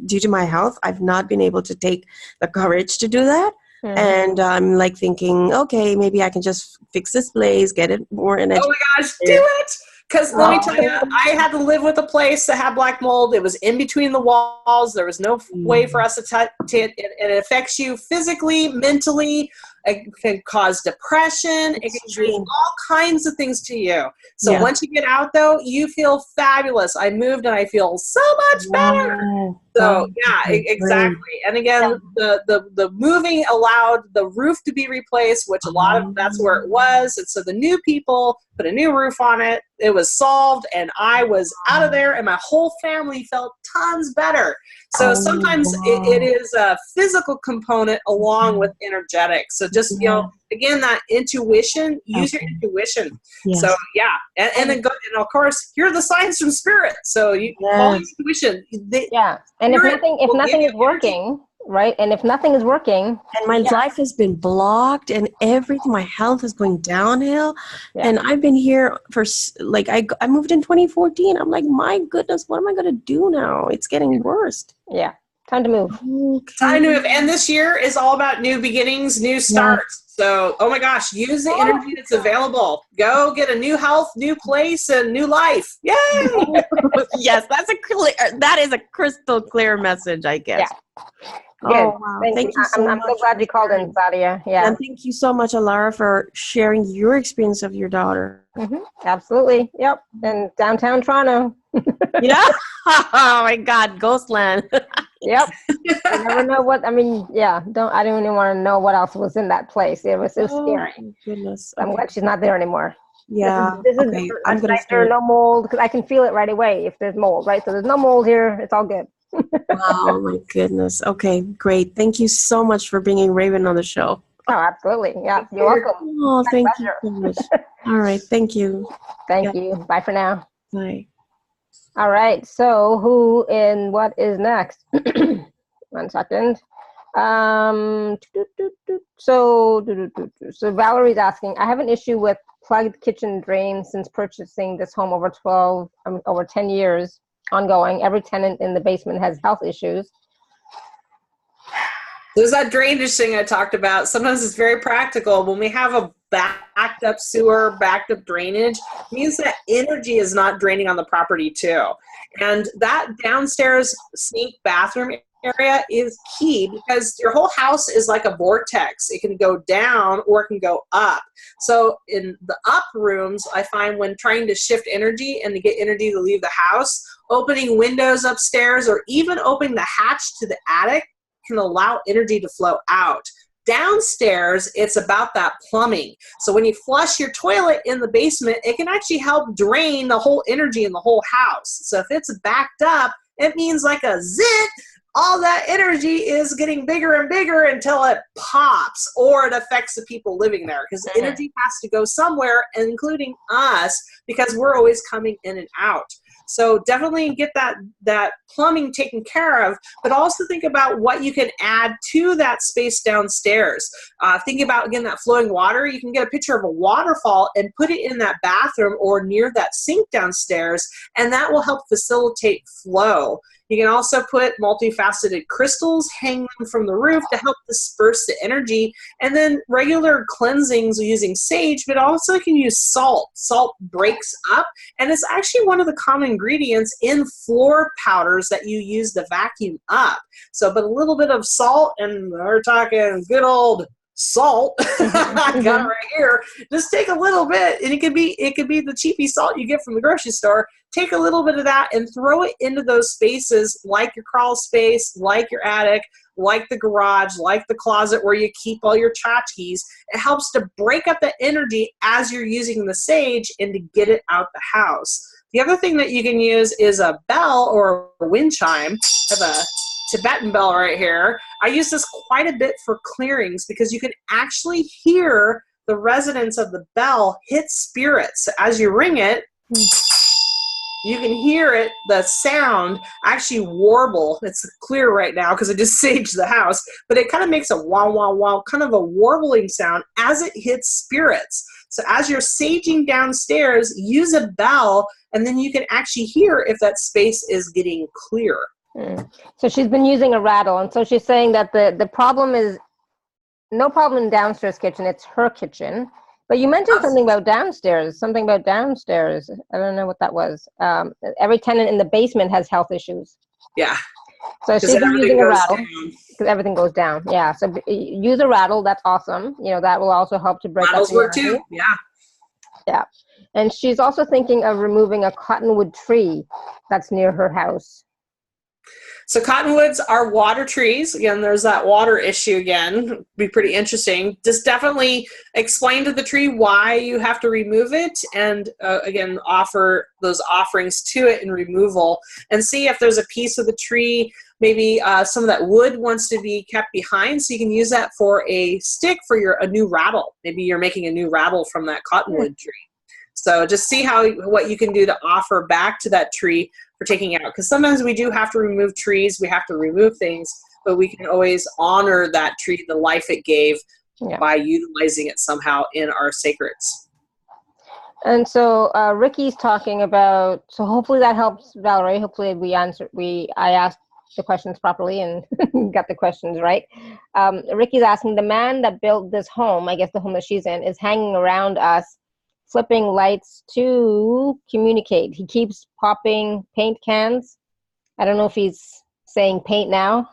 due to my health, I've not been able to take the courage to do that. And I'm like thinking, okay, maybe I can just fix this place, get it more in it. Oh my gosh, do it! Because let me tell you, I had to live with a place that had black mold. It was in between the walls. There was no way for us to touch it. And it affects you physically, mentally. It can cause depression. It can do all kinds of things to you. So once you get out, though, you feel fabulous. I moved and I feel so much better. So Great. exactly. And again, the moving allowed the roof to be replaced, which a lot of that's where it was. And so the new people put a new roof on it. It was solved, and I was out of there, and my whole family felt tons better. So sometimes it is a physical component along with energetic. So just again, that intuition. Use your intuition. Yes. So and then go, and of course, hear the signs from spirit. So you follow your intuition. And if nothing is working, right? And if nothing is working, and my life has been blocked, and everything, my health is going downhill, and I've been here for like I moved in 2014. I'm like, my goodness, what am I going to do now? It's getting worse. Yeah, time to move. Okay. Time to move. And this year is all about new beginnings, new starts. So, oh my gosh, use the energy that's available. Go get a new health, new place, and new life. Yay! Yes, that is a crystal clear message, I guess. Yeah. Oh, Good. wow. Thank you so much. I'm so glad you called in, Sadia. Yeah. And thank you so much, Alara, for sharing your experience of your daughter. Mm-hmm. Absolutely. Yep. And downtown Toronto. Yeah. Oh my God, Ghostland. Yep. I never know what. I mean, I don't even want to know what else was in that place. It was so scary. Oh, goodness. I'm glad she's not there anymore. Yeah. This is Okay. I'm gonna there no mold, because I can feel it right away if there's mold, right? So there's no mold here. It's all good. Oh my goodness. Okay, great. Thank you so much for bringing Raven on the show. Oh, absolutely. Yeah, you're welcome. Oh, thank you so much. All right, thank you. Thank you. Bye for now. Bye. All right. So who and what is next? 1 second. So Valerie's asking, I have an issue with plugged kitchen drain since purchasing this home over 10 years ongoing. Every tenant in the basement has health issues. There's that drainage thing I talked about. Sometimes it's very practical. When we have a backed up sewer, backed up drainage, it means that energy is not draining on the property too. And that downstairs sink bathroom area is key, because your whole house is like a vortex. It can go down or it can go up. So in the up rooms, I find when trying to shift energy and to get energy to leave the house, opening windows upstairs or even opening the hatch to the attic can allow energy to flow out. Downstairs, it's about that plumbing. So when you flush your toilet in the basement, it can actually help drain the whole energy in the whole house. So if it's backed up, it means like a zit, all that energy is getting bigger and bigger until it pops, or it affects the people living there, because energy has to go somewhere, including us, because we're always coming in and out. So definitely get that plumbing taken care of, but also think about what you can add to that space downstairs. Think about, again, that flowing water. You can get a picture of a waterfall and put it in that bathroom or near that sink downstairs, and that will help facilitate flow. You can also put multifaceted crystals, hang them from the roof to help disperse the energy, and then regular cleansings using sage, but also you can use salt. Salt breaks up, and it's actually one of the common ingredients in floor powders that you use to vacuum up. So, but a little bit of salt, and we're talking good old salt. I got it right here. Just take a little bit, and it could be the cheapy salt you get from the grocery store. Take a little bit of that and throw it into those spaces, like your crawl space, like your attic, like the garage, like the closet where you keep all your tchotchkes. It helps to break up the energy as you're using the sage and to get it out the house. The other thing that you can use is a bell or a wind chime. I have a Tibetan bell right here. I use this quite a bit for clearings, because you can actually hear the resonance of the bell hit spirits. As you ring it, you can hear it, the sound actually warble. It's clear right now because I just saged the house, but it kind of makes a wow, wow, wow, kind of a warbling sound as it hits spirits. So as you're saging downstairs, use a bell, and then you can actually hear if that space is getting clear. So she's been using a rattle, and so she's saying that the problem is no problem in downstairs kitchen, it's her kitchen. But you mentioned something about downstairs. I don't know what that was. Every tenant in the basement has health issues. Yeah. So she's been using a rattle because everything goes down. Yeah. So use a rattle. That's awesome. That will also help to break rattles up work too. Yeah. Yeah. And she's also thinking of removing a cottonwood tree that's near her house. So cottonwoods are water trees. Again, there's that water issue again. Be pretty interesting. Just definitely explain to the tree why you have to remove it, and again, offer those offerings to it in removal, and see if there's a piece of the tree, maybe some of that wood wants to be kept behind, so you can use that for a stick for a new rattle. Maybe you're making a new rattle from that cottonwood tree. So just see what you can do to offer back to that tree for taking out. Because sometimes we do have to remove trees, we have to remove things, but we can always honor that tree, the life it gave, by utilizing it somehow in our sacreds. And so Ricky's talking about, so hopefully that helps, Valerie. Hopefully I asked the questions properly and got the questions right. Ricky's asking, the man that built this home, I guess the home that she's in, is hanging around us, flipping lights to communicate. He keeps popping paint cans. I don't know if he's saying paint now.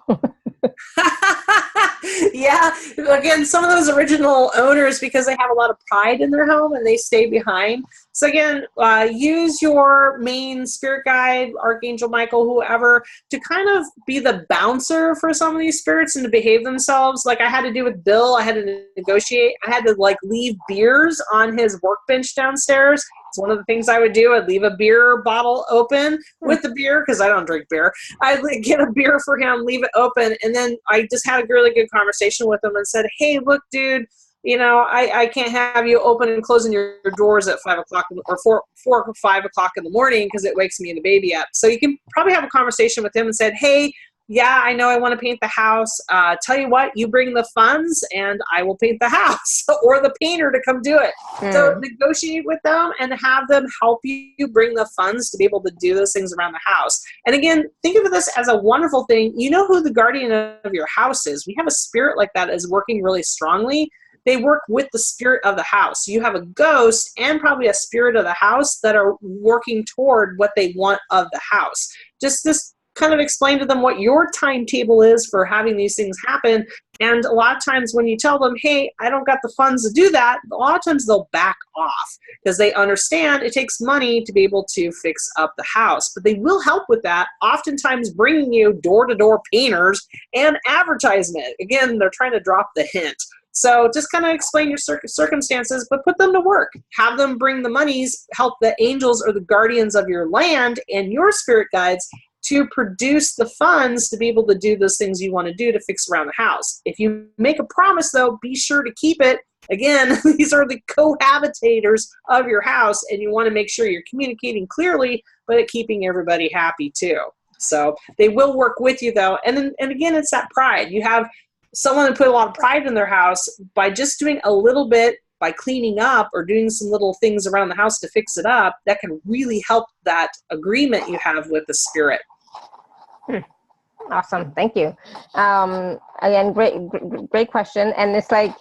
Yeah, again, some of those original owners, because they have a lot of pride in their home and they stay behind. So again, use your main spirit guide, Archangel Michael, whoever, to kind of be the bouncer for some of these spirits and to behave themselves. Like I had to do with Bill, I had to negotiate. I had to leave beers on his workbench downstairs. It's one of the things I would do. I'd leave a beer bottle open with the beer, because I don't drink beer. I'd get a beer for him, leave it open, and then I just had a really good conversation with him and said, hey, look, dude, I can't have you open and closing your doors at 5 o'clock or 4 or 5 o'clock in the morning, because it wakes me and the baby up. So you can probably have a conversation with him and said, hey, yeah, I know I want to paint the house. Tell you what, you bring the funds and I will paint the house, or the painter to come do it. So negotiate with them and have them help you bring the funds to be able to do those things around the house. And again, think of this as a wonderful thing. You know who the guardian of your house is. We have a spirit like that is working really strongly. They work with the spirit of the house. You have a ghost and probably a spirit of the house that are working toward what they want of the house. Just kind of explain to them what your timetable is for having these things happen. And a lot of times when you tell them, hey, I don't got the funds to do that, a lot of times they'll back off, because they understand it takes money to be able to fix up the house. But they will help with that, oftentimes bringing you door-to-door painters and advertisement. Again, they're trying to drop the hint. So just kind of explain your circumstances, but put them to work. Have them bring the monies, help the angels or the guardians of your land and your spirit guides to produce the funds to be able to do those things you want to do to fix around the house. If you make a promise, though, be sure to keep it. Again, these are the cohabitators of your house, and you want to make sure you're communicating clearly, but keeping everybody happy too. So they will work with you, though. And again, it's that pride. You have someone that put a lot of pride in their house by just doing a little bit, by cleaning up or doing some little things around the house to fix it up, that can really help that agreement you have with the spirit. Awesome. Thank you. Again, great question. And it's maybe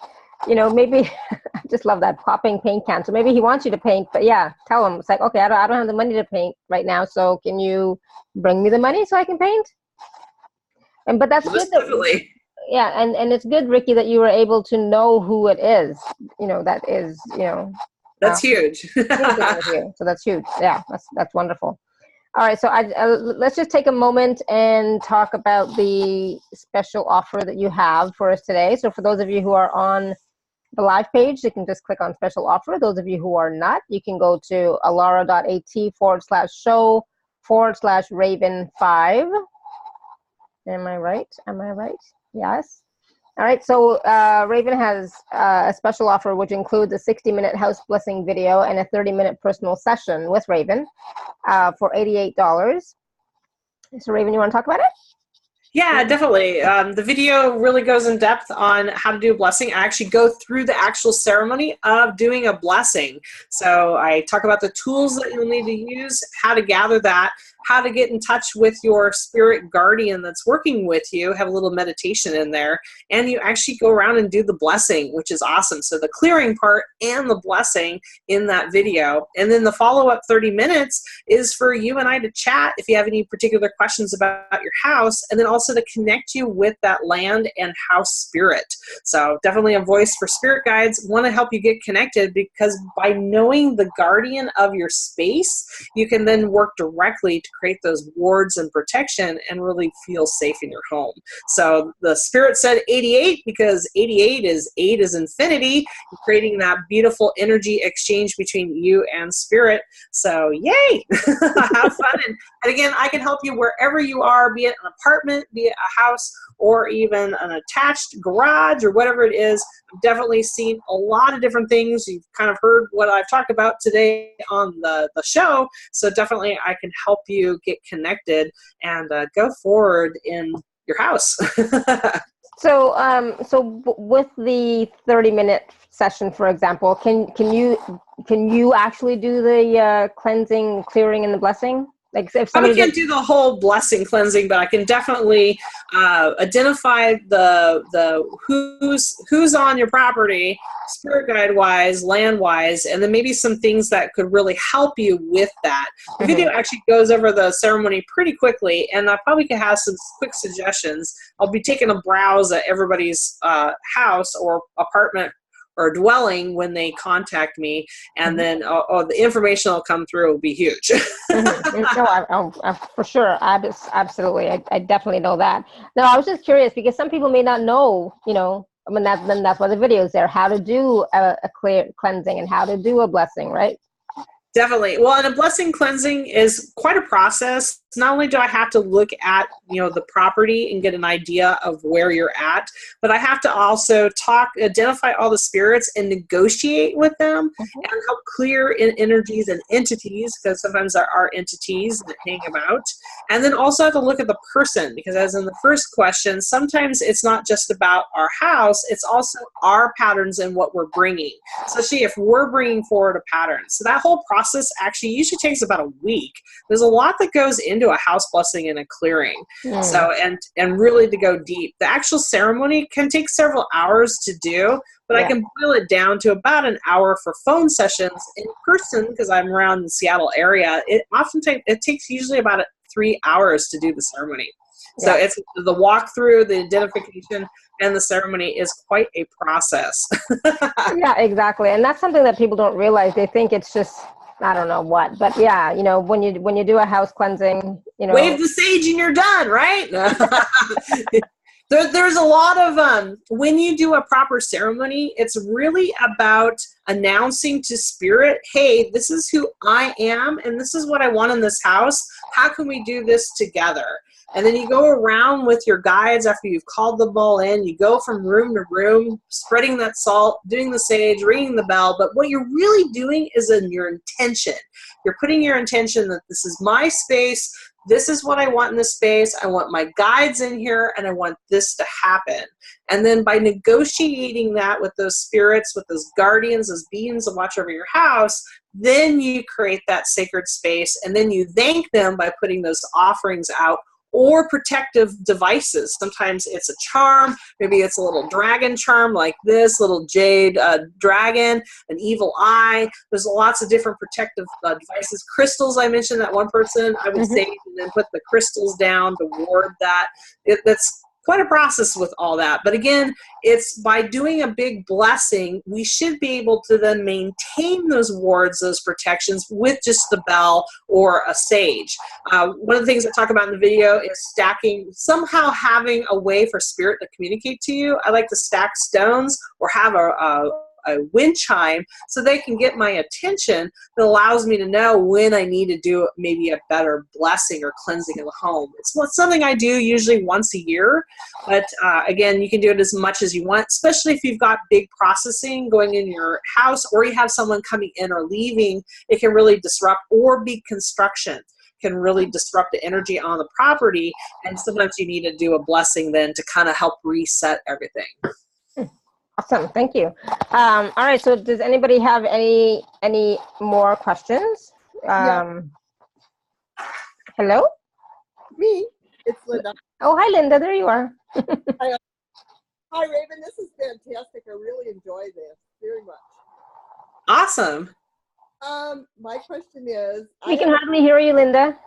I just love that popping paint can. So maybe he wants you to paint, but yeah, tell him. It's like, okay, I don't have the money to paint right now. So can you bring me the money so I can paint? But that's good. Definitely. Yeah. And it's good, Ricky, that you were able to know who it is. That is, that's huge. So that's huge. Yeah. That's wonderful. All right, so let's just take a moment and talk about the special offer that you have for us today. So for those of you who are on the live page, you can just click on special offer. Those of you who are not, you can go to alara.at/show/Raven5. Am I right? Yes. All right, so Raven has a special offer which includes a 60-minute house blessing video and a 30-minute personal session with Raven for $88. So Raven, you want to talk about it? Yeah, definitely. The video really goes in depth on how to do a blessing. I actually go through the actual ceremony of doing a blessing. So I talk about the tools that you'll need to use, how to gather that, how to get in touch with your spirit guardian that's working with you, have a little meditation in there, and you actually go around and do the blessing, which is awesome. So the clearing part and the blessing in that video. And then the follow-up 30 minutes is for you and I to chat if you have any particular questions about your house, and then also also to connect you with that land and house spirit. So definitely a voice for spirit guides. Want to help you get connected, because by knowing the guardian of your space, you can then work directly to create those wards and protection and really feel safe in your home. So the spirit said 88 because 88 is 8 is infinity, creating that beautiful energy exchange between you and spirit. So yay! Have fun. And again, I can help you wherever you are, be it an apartment, be it a house, or even an attached garage or whatever it is. I've definitely seen a lot of different things. You've kind of heard what I've talked about today on the show. So definitely I can help you get connected and go forward in your house. So, with the 30-minute session, for example, can you actually do the cleansing, clearing, and the blessing? Like, if somebody can't do the whole blessing cleansing, but I can definitely identify the who's on your property, spirit guide wise, land wise, and then maybe some things that could really help you with that. The video actually goes over the ceremony pretty quickly, and I probably could have some quick suggestions. I'll be taking a browse at everybody's house or apartment or dwelling when they contact me, and then the information will come through will be huge. No, for sure. Absolutely. I definitely know that. No, I was just curious because some people may not know, I mean, that's why the video is there, how to do a clear cleansing and how to do a blessing, right? Definitely. Well, and a blessing cleansing is quite a process. Not only do I have to look at, the property and get an idea of where you're at, but I have to also identify all the spirits and negotiate with them and help clear in energies and entities, because sometimes there are entities that hang about. And then also have to look at the person, because as in the first question, sometimes it's not just about our house, it's also our patterns and what we're bringing. Especially if we're bringing forward a pattern. So that whole process actually usually takes about a week. There's a lot that goes into a house blessing and a clearing. So, and really to go deep. The actual ceremony can take several hours to do, but I can boil it down to about an hour for phone sessions. In person, because I'm around the Seattle area, it takes usually about 3 hours to do the ceremony. So it's the walkthrough, the identification, and the ceremony is quite a process. Yeah, exactly. And that's something that people don't realize. They think it's just, I don't know what, but yeah, when you do a house cleansing, wave the sage and you're done, right? There's a lot of, when you do a proper ceremony, it's really about announcing to spirit, hey, this is who I am, and this is what I want in this house. How can we do this together? And then you go around with your guides after you've called them all in. You go from room to room, spreading that salt, doing the sage, ringing the bell. But what you're really doing is in your intention. You're putting your intention that this is my space. This is what I want in this space. I want my guides in here, and I want this to happen. And then by negotiating that with those spirits, with those guardians, those beings that watch over your house, then you create that sacred space. And then you thank them by putting those offerings out, or protective devices. Sometimes it's a charm, maybe it's a little dragon charm like this, little jade dragon, an evil eye. There's lots of different protective devices. Crystals, I mentioned that one person, I would sage and then put the crystals down to ward that. That's quite a process with all that. But again, it's by doing a big blessing, we should be able to then maintain those wards, those protections with just the bell or a sage. One of the things I talk about in the video is stacking, somehow having a way for spirit to communicate to you. I like to stack stones or have a wind chime so they can get my attention. That allows me to know when I need to do maybe a better blessing or cleansing of the home. It's something I do usually once a year, but again, you can do it as much as you want, especially if you've got big processing going in your house or you have someone coming in or leaving. It can really disrupt, or big construction can really disrupt the energy on the property, and sometimes you need to do a blessing then to kind of help reset everything. Awesome, thank you. All right, so does anybody have any more questions? Hello? Me, it's Linda. Oh, hi, Linda. There you are. Hi, Raven. This is fantastic. I really enjoy this very much. Awesome. My question is... We can hardly hear you, Linda.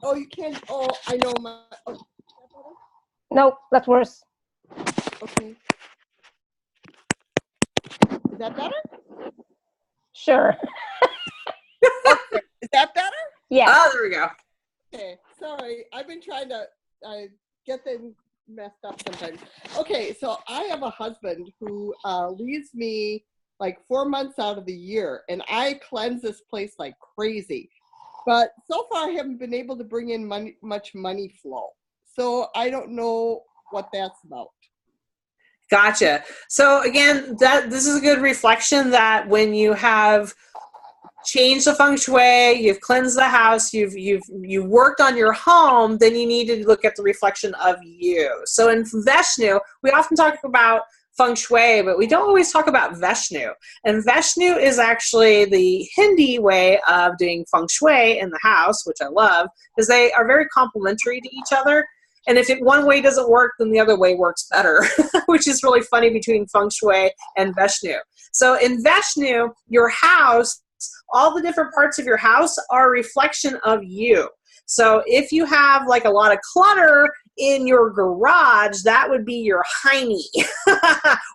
Oh, you can... Oh, I know my... Oh, Nope, that's worse. Okay. Is that better? Sure. Okay. Is that better? Yes. Oh, there we go. Okay. Sorry. I've been trying to get them messed up sometimes. Okay. So I have a husband who leaves me like 4 months out of the year, and I cleanse this place like crazy. But so far I haven't been able to bring in much money flow. So I don't know what that's about. Gotcha. So again, this is a good reflection that when you have changed the feng shui, you've cleansed the house, you've worked on your home, then you need to look at the reflection of you. So in Vishnu, we often talk about feng shui, but we don't always talk about Vishnu. And Vishnu is actually the Hindi way of doing feng shui in the house, which I love, because they are very complementary to each other. And if one way doesn't work, then the other way works better, which is really funny between feng shui and Vishnu. So in Vishnu, your house, all the different parts of your house are a reflection of you. So if you have like a lot of clutter in your garage, that would be your hiney,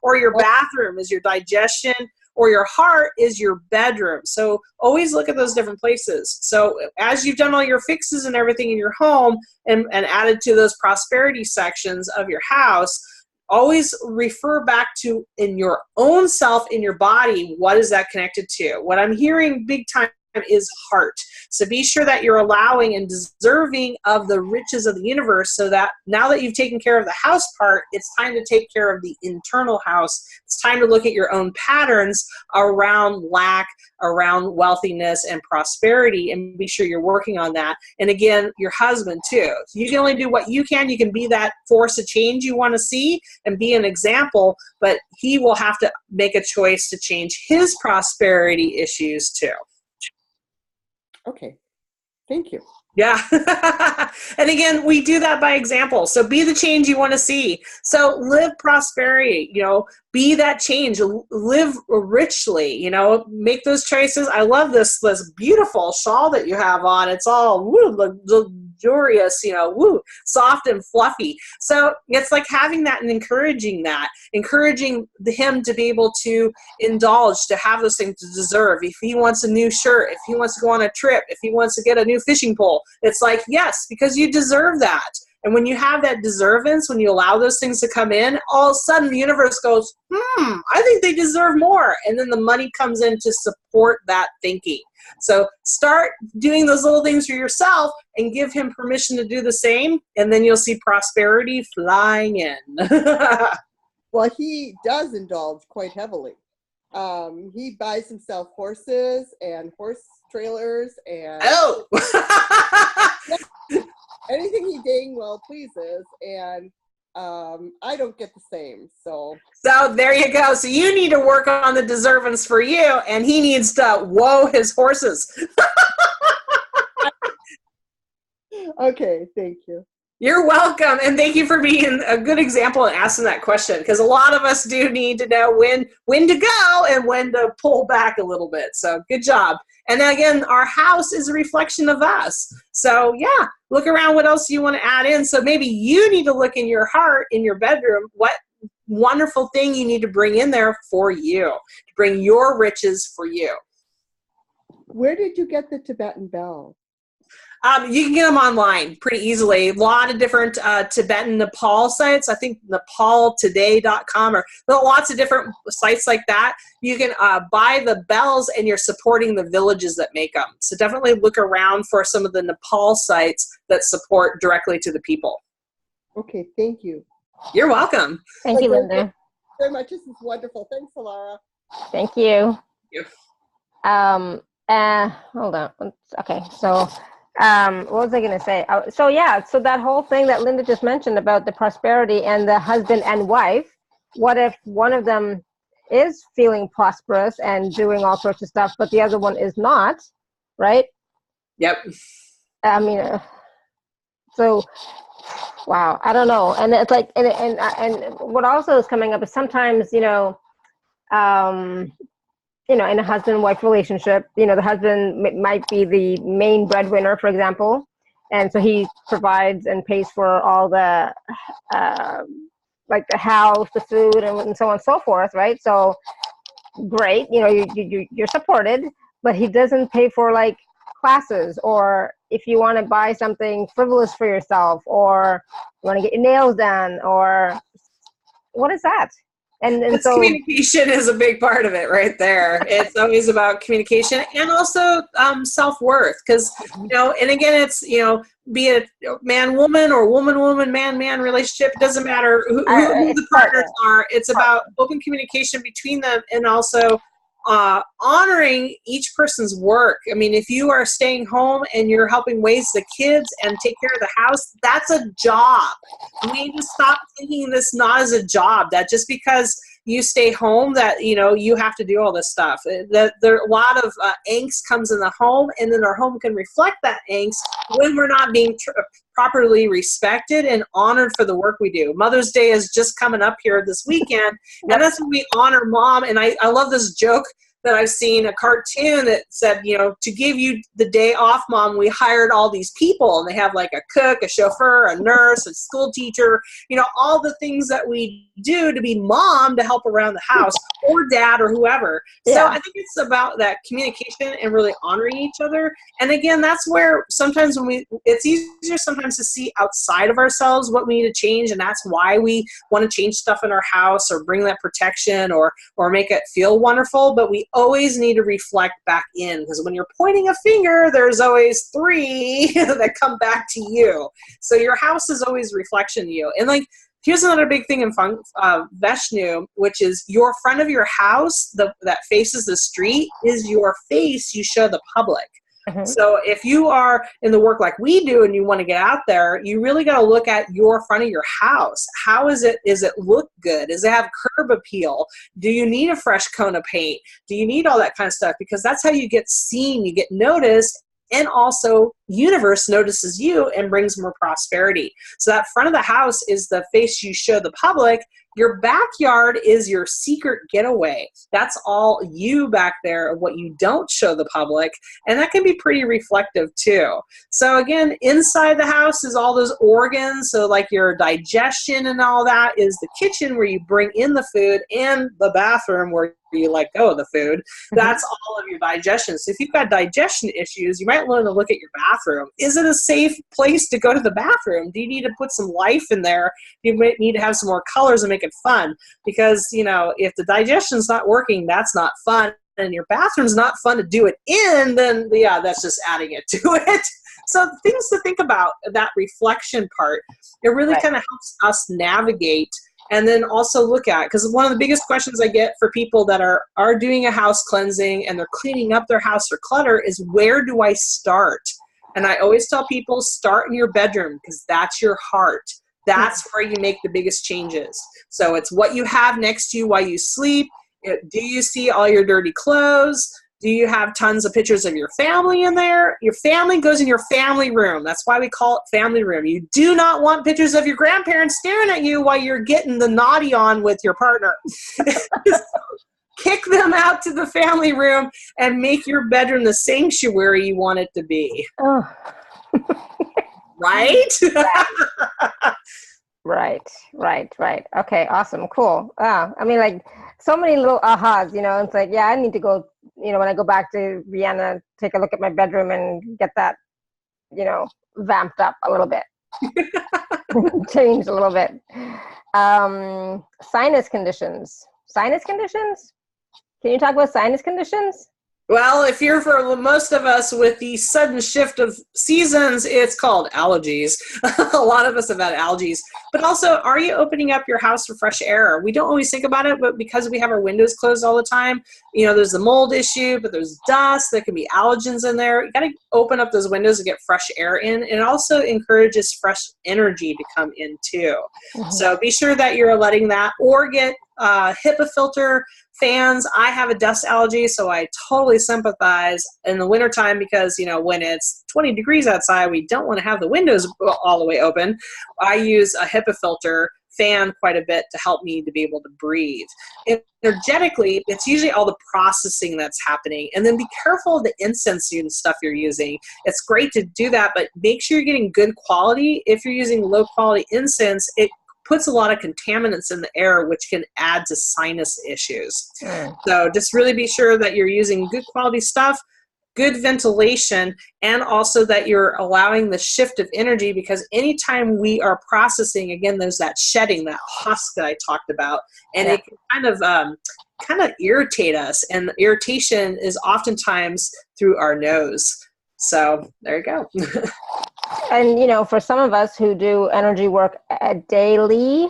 or your bathroom is your digestion, or your heart is your bedroom. So always look at those different places. So as you've done all your fixes and everything in your home and added to those prosperity sections of your house, always refer back to in your own self, in your body, what is that connected to? What I'm hearing big time is heart. So be sure that you're allowing and deserving of the riches of the universe, so that now that you've taken care of the house part, it's time to take care of the internal house. It's time to look at your own patterns around lack, around wealthiness and prosperity, and be sure you're working on that. And again, your husband too. So you can only do what you can. You can be that force of change you want to see and be an example, but he will have to make a choice to change his prosperity issues too. Okay. Thank you. Yeah. And again, we do that by example. So be the change you want to see. So live prosperity, be that change, live richly, make those choices. I love this beautiful shawl that you have on. It's all luxurious, soft and fluffy. So it's like having that and encouraging him to be able to indulge, to have those things to deserve. If he wants a new shirt, if he wants to go on a trip, if he wants to get a new fishing pole, it's like, yes, because you deserve that. And when you have that deservance, when you allow those things to come in, all of a sudden the universe goes, I think they deserve more. And then the money comes in to support that thinking. So start doing those little things for yourself and give him permission to do the same. And then you'll see prosperity flying in. Well, he does indulge quite heavily. He buys himself horses and horse trailers and anything he dang well pleases, and I don't get the same. So there you go. So you need to work on the deservance for you, and he needs to whoa his horses. Okay, thank you. You're welcome, and thank you for being a good example and asking that question, because a lot of us do need to know when to go and when to pull back a little bit. So good job. And again, our house is a reflection of us. So yeah, look around what else you want to add in. So maybe you need to look in your heart, in your bedroom, what wonderful thing you need to bring in there for you, to bring your riches for you. Where did you get the Tibetan bell? You can get them online pretty easily. A lot of different Tibetan Nepal sites. I think nepaltoday.com, or lots of different sites like that. You can buy the bells, and you're supporting the villages that make them. So definitely look around for some of the Nepal sites that support directly to the people. Okay, thank you. You're welcome. Thank you, Linda. Very much. This is wonderful. Thanks, Alara. Thank you. Thank you. Hold on. Okay, so what was I going to say? So that whole thing that Linda just mentioned about the prosperity and the husband and wife, what if one of them is feeling prosperous and doing all sorts of stuff, but the other one is not, right? Yep. I mean, so, wow, I don't know. And it's like, and what also is coming up is sometimes, in a husband-wife relationship, the husband might be the main breadwinner, for example, And so he provides and pays for all the, like the house, the food, and so on and so forth, right? So great, you know, you're supported, but he doesn't pay for like classes, or if you want to buy something frivolous for yourself, or you want to get your nails done, or what is that? And so communication is a big part of it right there. It's always about communication, and also self-worth, because, you know, and again, it's, you know, be it man-woman or woman-woman, man-man relationship, it doesn't matter who the partners are. It's about open communication between them, and also honoring each person's work. I mean, if you are staying home and you're helping raise the kids and take care of the house, that's a job. We need to stop thinking this not as a job, that just because you stay home that, you know, you have to do all this stuff. That there a lot of angst comes in the home, and then our home can reflect that angst when we're not being properly respected and honored for the work we do. Mother's Day is just coming up here this weekend, and that's when we honor mom. And I love this joke that I've seen, a cartoon that said, you know, to give you the day off, mom, we hired all these people, and they have like a cook, a chauffeur, a nurse, a school teacher, you know, all the things that we do to be mom to help around the house, or dad, or whoever. Yeah. So I think it's about that communication and really honoring each other. And again, that's where sometimes it's easier sometimes to see outside of ourselves what we need to change. And that's why we want to change stuff in our house, or bring that protection, or make it feel wonderful. But we always need to reflect back in, because when you're pointing a finger, there's always three that come back to you. So your house is always reflection to you. And like, here's another big thing in Vishnu, which is your front of your house that faces the street is your face you show the public. Mm-hmm. So if you are in the work like we do and you want to get out there, you really got to look at your front of your house. How is it look good? Does it have curb appeal? Do you need a fresh coat of paint? Do you need all that kind of stuff? Because that's how you get seen, you get noticed, and also universe notices you and brings more prosperity. So that front of the house is the face you show the public. Your backyard is your secret getaway. That's all you back there of what you don't show the public. And that can be pretty reflective too. So again, inside the house is all those organs. So like your digestion and all that is the kitchen where you bring in the food, and the bathroom where you let go of the food. That's all of your digestion. So if you've got digestion issues, you might want to look at your bathroom. Is it a safe place to go to the bathroom? Do you need to put some life in there? You might need to have some more colors and make it fun, because, you know, if the digestion's not working, that's not fun, and your bathroom's not fun to do it in, then yeah, that's just adding it to it. So things to think about, that reflection part, it really kind of helps us navigate. And then also look at, because one of the biggest questions I get for people that are doing a house cleansing and they're cleaning up their house or clutter is, where do I start? And I always tell people, start in your bedroom, because that's your heart. That's where you make the biggest changes. So it's what you have next to you while you sleep. Do you see all your dirty clothes? Do you have tons of pictures of your family in there? Your family goes in your family room. That's why we call it family room. You do not want pictures of your grandparents staring at you while you're getting the naughty on with your partner. Kick them out to the family room and make your bedroom the sanctuary you want it to be. Oh. Right? Right. Okay, awesome, cool. I mean, like, so many little ahas, you know. It's like, yeah, I need to go, you know, when I go back to Vienna, take a look at my bedroom and get that, you know, vamped up a little bit. Changed a little bit. Sinus conditions. Can you talk about sinus conditions? Well, if you're for most of us with the sudden shift of seasons, it's called allergies. A lot of us have had allergies. But also, are you opening up your house for fresh air? We don't always think about it, but because we have our windows closed all the time, you know, there's the mold issue, but there's dust, there can be allergens in there. You got to open up those windows and get fresh air in. And it also encourages fresh energy to come in too. Mm-hmm. So be sure that you're letting that, or get HEPA filter fans. I have a dust allergy, so I totally sympathize in the wintertime, because, you know, when it's 20 degrees outside, we don't want to have the windows all the way open. I use a HEPA filter fan quite a bit to help me to be able to breathe. Energetically, it's usually all the processing that's happening. And then be careful of the incense and stuff you're using. It's great to do that, but make sure you're getting good quality. If you're using low quality incense, it puts a lot of contaminants in the air, which can add to sinus issues. So just really be sure that you're using good quality stuff, good ventilation, and also that you're allowing the shift of energy, because anytime we are processing, again, there's that shedding, that husk that I talked about, and it can kind of irritate us, and irritation is oftentimes through our nose. So there you go. And, you know, for some of us who do energy work daily,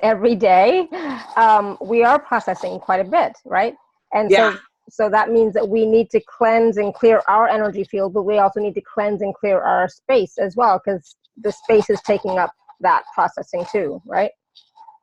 every day, we are processing quite a bit, right? And so that means that we need to cleanse and clear our energy field, but we also need to cleanse and clear our space as well, because the space is taking up that processing too, right?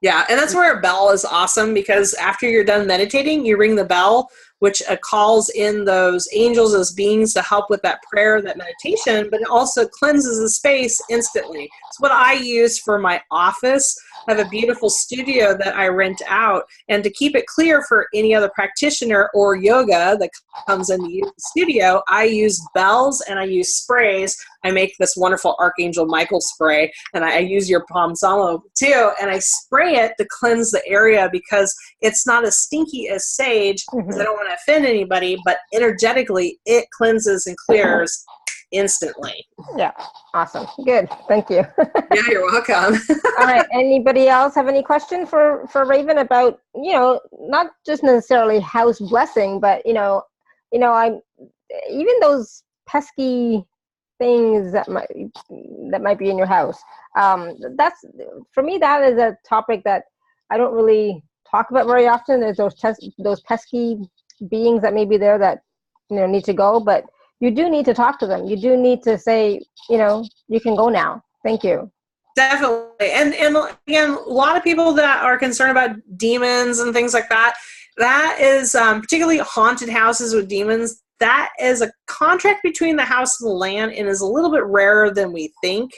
Yeah, and that's where a bell is awesome, because after you're done meditating, you ring the bell, which calls in those angels, those beings to help with that prayer, that meditation, but it also cleanses the space instantly. It's what I use for my office. I have a beautiful studio that I rent out, and to keep it clear for any other practitioner or yoga that comes in to use the studio, I use bells and I use sprays. I make this wonderful Archangel Michael spray, and I use your Palm Samo too, and I spray it to cleanse the area, because it's not as stinky as sage, because I don't want to offend anybody, but energetically it cleanses and clears instantly. Yeah, awesome. Good. Thank you. Yeah, you're welcome. All right. Anybody else have any question for Raven about, you know, not just necessarily house blessing, but you know, I'm even those pesky things that might be in your house. That's, for me, that is a topic that I don't really talk about very often. There's those pesky beings that may be there that, you know, need to go, but you do need to talk to them. You do need to say, you know, you can go now. Thank you. Definitely. And again, a lot of people that are concerned about demons and things like that, that is particularly haunted houses with demons. That is a contract between the house and the land, and is a little bit rarer than we think.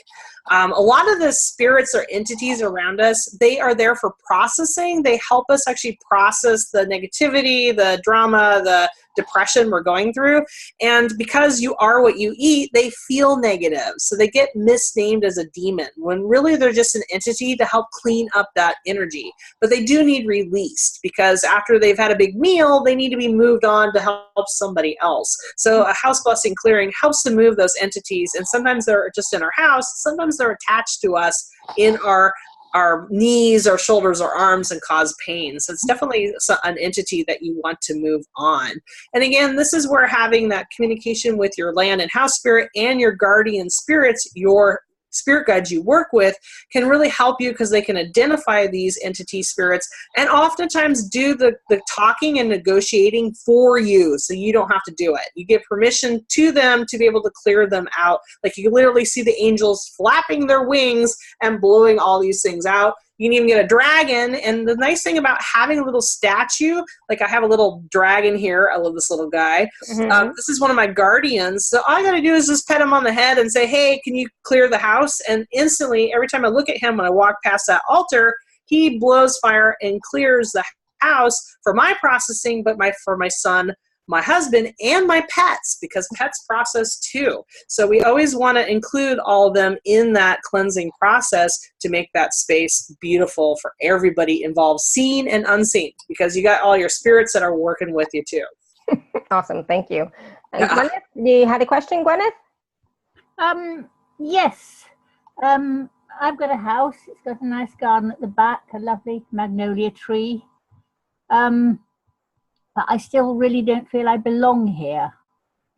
A lot of the spirits or entities around us, they are there for processing. They help us actually process the negativity, the drama, the depression we're going through. And because you are what you eat, they feel negative. So they get misnamed as a demon, when really they're just an entity to help clean up that energy. But they do need released, because after they've had a big meal, they need to be moved on to help somebody else. So a house blessing clearing helps to move those entities. And sometimes they're just in our house. Sometimes they're attached to us in our knees or shoulders or arms and cause pain. So it's definitely an entity that you want to move on. And again, this is where having that communication with your land and house spirit and your guardian spirits, your spirit guides you work with, can really help you, because they can identify these entity spirits and oftentimes do the talking and negotiating for you, so you don't have to do it. You give permission to them to be able to clear them out. Like, you literally see the angels flapping their wings and blowing all these things out. You can even get a dragon. And the nice thing about having a little statue, like I have a little dragon here. I love this little guy. This is one of my guardians. So all I got to do is just pet him on the head and say, hey, can you clear the house? And instantly, every time I look at him, when I walk past that altar, he blows fire and clears the house for my processing, but for my son, my husband, and my pets, because pets process too. So we always want to include all of them in that cleansing process to make that space beautiful for everybody involved, seen and unseen, because you got all your spirits that are working with you too. Awesome. Thank you. And Gwyneth, you had a question, Gwyneth? Yes. I've got a house. It's got a nice garden at the back, a lovely magnolia tree. But I still really don't feel I belong here.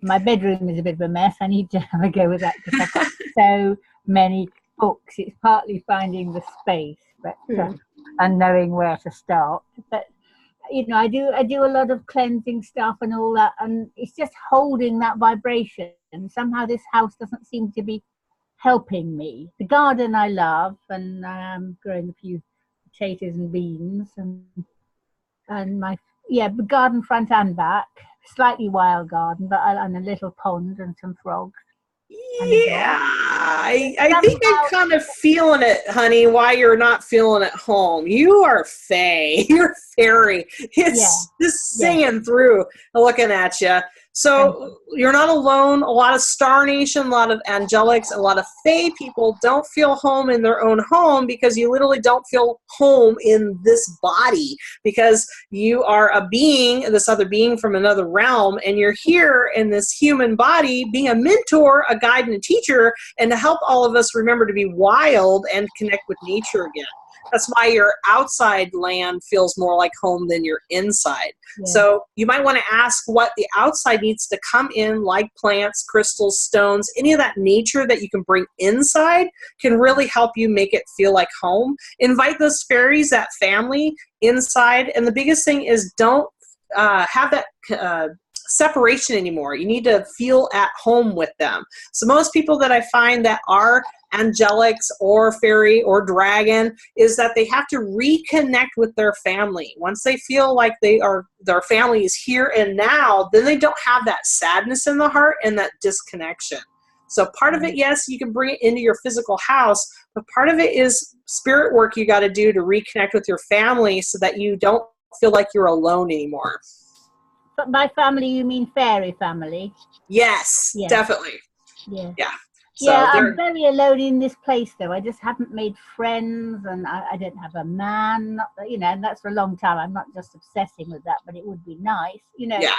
My bedroom is a bit of a mess. I need to have a go with that, because I've got so many books. It's partly finding the space, but and knowing where to start. But you know, I do a lot of cleansing stuff and all that, and it's just holding that vibration. And somehow this house doesn't seem to be helping me. The garden I love, and I'm growing a few potatoes and beans, and my garden front and back, slightly wild garden, but and a little pond and some frogs. and a dog. Yeah, I think I'm kind of feeling it, honey, why you're not feeling at home. You are fae. You're fairy. It's just singing through looking at you. So you're not alone. A lot of Star Nation, a lot of angelics, a lot of fae people don't feel home in their own home because you literally don't feel home in this body because you are a being, this other being from another realm, and you're here in this human body being a mentor, a guide, and a teacher, and to help all of us remember to be wild and connect with nature again. That's why your outside land feels more like home than your inside. Yeah. So you might want to ask what the outside needs to come in, like plants, crystals, stones, any of that nature that you can bring inside can really help you make it feel like home. Invite those fairies, that family inside. And the biggest thing is don't have that separation anymore. You need to feel at home with them. So most people that I find that are angelics or fairy or dragon is that they have to reconnect with their family. Once they feel like their family is here and now, then they don't have that sadness in the heart and that disconnection. So part of it, yes, you can bring it into your physical house, but part of it is spirit work you got to do to reconnect with your family so that you don't feel like you're alone anymore. But by family, you mean fairy family? Yes, definitely. Yeah. Yeah. So I'm very alone in this place, though. I just haven't made friends, and I don't have a man. And that's for a long time. I'm not just obsessing with that, but it would be nice, Yeah.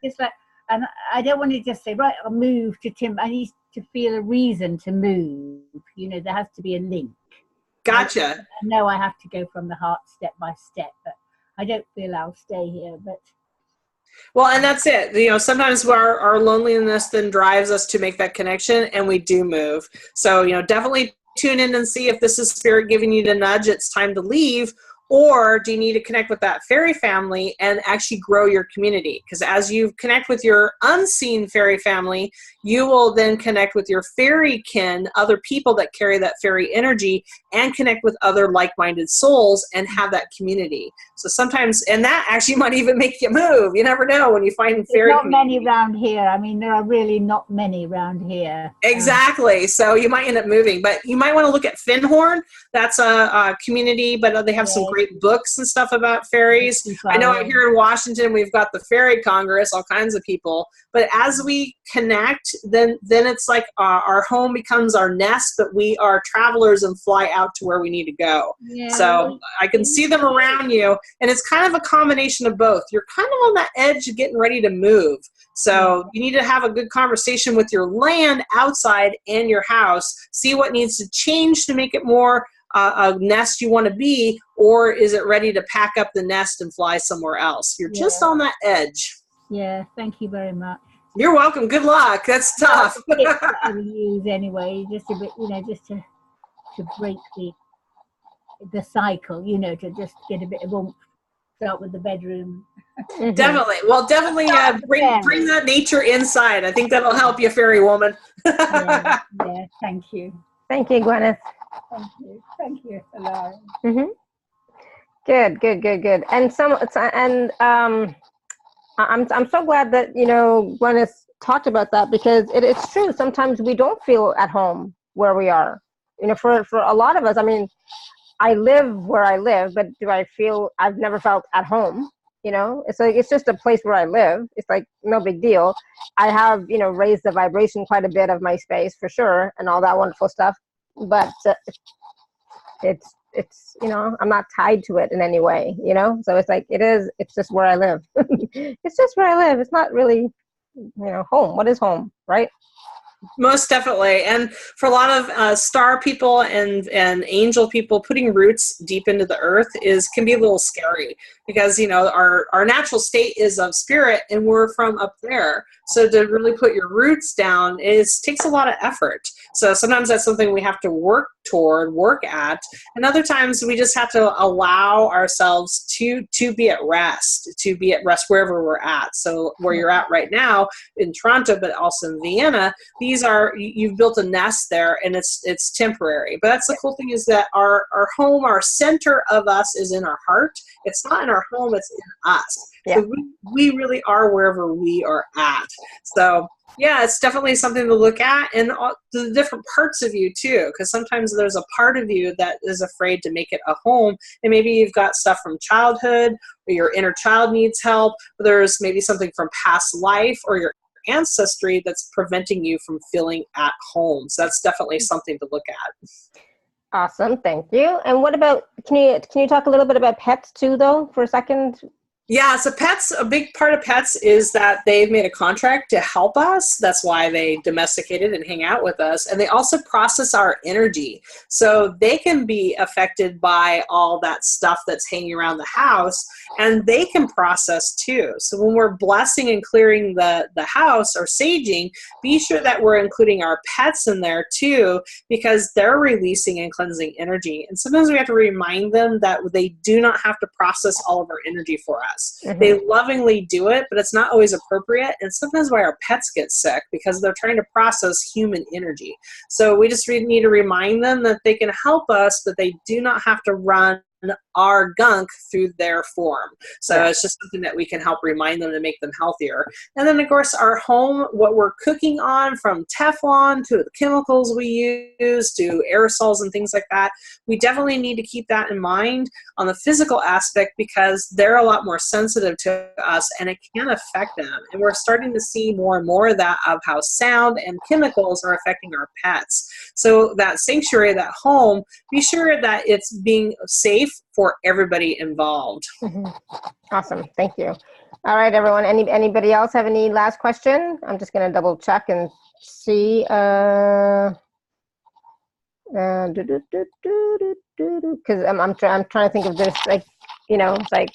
It's like, and I don't want to just say, right, I'll move to Tim. I need to feel a reason to move. There has to be a link. Gotcha. I know I have to go from the heart step by step, but I don't feel I'll stay here. But well, and that's it. Sometimes our loneliness then drives us to make that connection, and we do move. So, definitely tune in and see if this is spirit giving you the nudge. It's time to leave. Or do you need to connect with that fairy family and actually grow your community? Because as you connect with your unseen fairy family, you will then connect with your fairy kin, other people that carry that fairy energy, and connect with other like-minded souls and have that community. So sometimes, and that actually might even make you move. You never know when you find fairy not many around here. I mean, there are really not many around here. Exactly. So you might end up moving, but you might want to look at Finhorn. That's a community, but they have some great books and stuff about fairies. I know here in Washington, we've got the Fairy Congress, all kinds of people. But as we connect, then it's like our home becomes our nest, but we are travelers and fly out to where we need to go. Yeah. So I can see them around you, and it's kind of a combination of both. You're kind of on that edge of getting ready to move. So you need to have a good conversation with your land outside and your house. See what needs to change to make it more a nest you want to be, or is it ready to pack up the nest and fly somewhere else? You're just on that edge. Yeah, thank you very much. You're welcome. Good luck. That's tough. I use anyway, just a bit, just to break the cycle, to just get a bit of oomph. Start with the bedroom. Definitely. Well, definitely bring that nature inside. I think that'll help you, fairy woman. yeah, thank you. Thank you, Gwyneth. Thank you, Alara. Mm-hmm. Good. I'm so glad that Gwyneth talked about that, because it's true. Sometimes we don't feel at home where we are. For a lot of us, I mean, I live where I live, but do I feel I've never felt at home? It's like, it's just a place where I live. It's like no big deal. I have, raised the vibration quite a bit of my space for sure, and all that wonderful stuff. But it's I'm not tied to it in any way, So it's like it's just where I live. It's just where I live. It's not really, home. What is home, right? Most definitely. And for a lot of star people and angel people, putting roots deep into the earth can be a little scary, because our natural state is of spirit, and we're from up there. So to really put your roots down takes a lot of effort. So sometimes that's something we have to work at, and other times we just have to allow ourselves to be at rest wherever we're at. So where you're at right now in Toronto, but also in Vienna, you you've built a nest there, and it's temporary. But that's the cool thing, is that our home, our center of us is in our heart. It's not in our home, it's in us. Yeah. So we really are wherever we are at. So yeah, it's definitely something to look at, and the different parts of you too, because sometimes there's a part of you that is afraid to make it a home, and maybe you've got stuff from childhood, or your inner child needs help, or there's maybe something from past life or your ancestry that's preventing you from feeling at home. So that's definitely something to look at. Awesome, thank you. And what about, can you talk a little bit about pets too, though, for a second? Yeah, so pets, a big part of pets is that they've made a contract to help us. That's why they domesticated and hang out with us. And they also process our energy. So they can be affected by all that stuff that's hanging around the house, and they can process too. So when we're blessing and clearing the house or saging, be sure that we're including our pets in there too, because they're releasing and cleansing energy. And sometimes we have to remind them that they do not have to process all of our energy for us. Mm-hmm. They lovingly do it, but it's not always appropriate. And sometimes why our pets get sick, because they're trying to process human energy. So we just need to remind them that they can help us, but they do not have to run our gunk through their form. So it's just something that we can help remind them to make them healthier. And then of course our home, what we're cooking on, from Teflon to the chemicals we use to aerosols and things like that, we definitely need to keep that in mind on the physical aspect, because they're a lot more sensitive to us and it can affect them. And we're starting to see more and more of that, of how sound and chemicals are affecting our pets. So that sanctuary, that home, be sure that it's being safe for everybody involved. Mm-hmm. Awesome, thank you. All right, everyone. Anybody else have any last question? I'm just going to double check and see. Because I'm trying to think of this, like, it's like,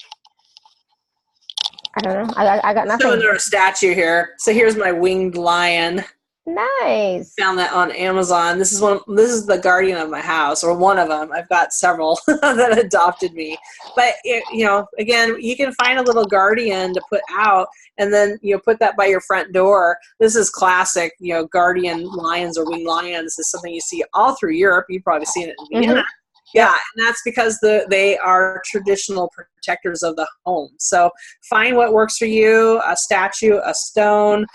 I don't know. I got nothing. Showing our statue here. So here's my winged lion. Nice. Found that on Amazon. This is the guardian of my house, or one of them. I've got several that adopted me. But again, you can find a little guardian to put out, and then put that by your front door. This is classic. Guardian lions or winged lions is something you see all through Europe. You've probably seen it in Vienna. Mm-hmm. Yeah, and that's because they are traditional protectors of the home. So find what works for you: a statue, a stone,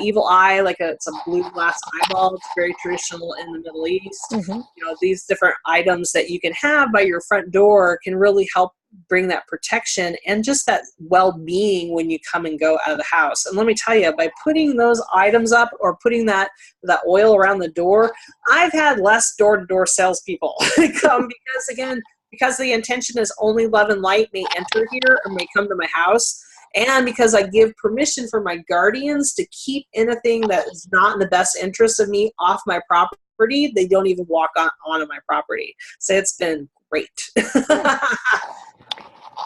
evil eye, it's a blue glass eyeball. It's very traditional in the Middle East. Mm-hmm. These different items that you can have by your front door can really help bring that protection and just that well-being when you come and go out of the house. And let me tell you, by putting those items up or putting that oil around the door, I've had less door-to-door salespeople come, because the intention is only love and light may enter here or may come to my house. And because I give permission for my guardians to keep anything that is not in the best interest of me off my property, they don't even walk onto my property. So it's been great.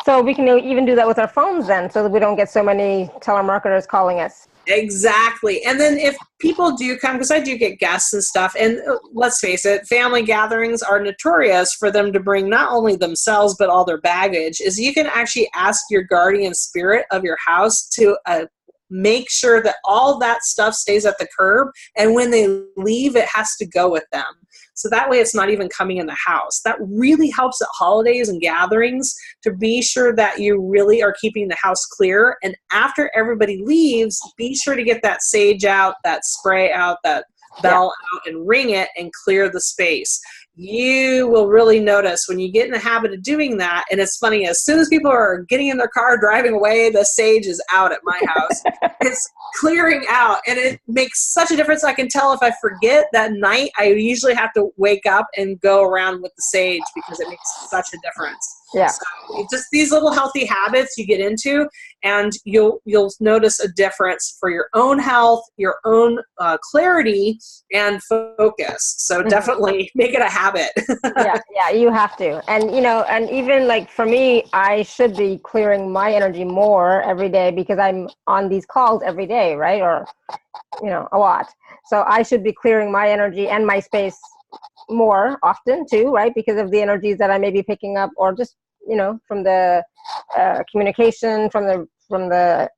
So we can even do that with our phones then, so that we don't get so many telemarketers calling us. Exactly. And then if people do come, because I do get guests and stuff, and let's face it, family gatherings are notorious for them to bring not only themselves, but all their baggage, is you can actually ask your guardian spirit of your house to make sure that all that stuff stays at the curb. And when they leave, it has to go with them. So that way it's not even coming in the house. That really helps at holidays and gatherings, to be sure that you really are keeping the house clear. And after everybody leaves, be sure to get that sage out, that spray out, that bell out, and ring it and clear the space. You will really notice when you get in the habit of doing that. And it's funny, as soon as people are getting in their car, driving away, the sage is out at my house. It's clearing out, and it makes such a difference. I can tell if I forget that night, I usually have to wake up and go around with the sage, because it makes such a difference. Yeah. So just these little healthy habits you get into, and you'll notice a difference for your own health, your own clarity and focus. So definitely make it a habit. yeah, you have to. And and even like for me, I should be clearing my energy more every day, because I'm on these calls every day, right? Or a lot. So I should be clearing my energy and my space more often too, right? Because of the energies that I may be picking up, or just from the communication, from the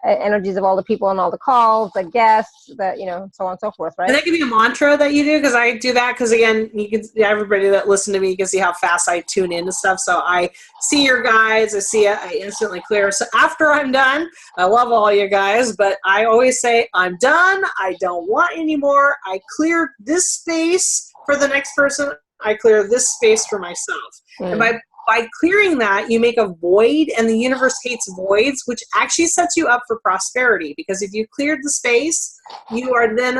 energies of all the people on all the calls, the guests, so on and so forth, right? And that could be a mantra that you do, because I do that because, again, you can, everybody that listens to me, you can see how fast I tune into stuff. So I see your guides, I see it, I instantly clear. So after I'm done, I love all you guys, but I always say, I'm done, I don't want any more. I clear this space for the next person, I clear this space for myself. And by clearing that, you make a void, and the universe hates voids, which actually sets you up for prosperity. Because if you cleared the space, you are then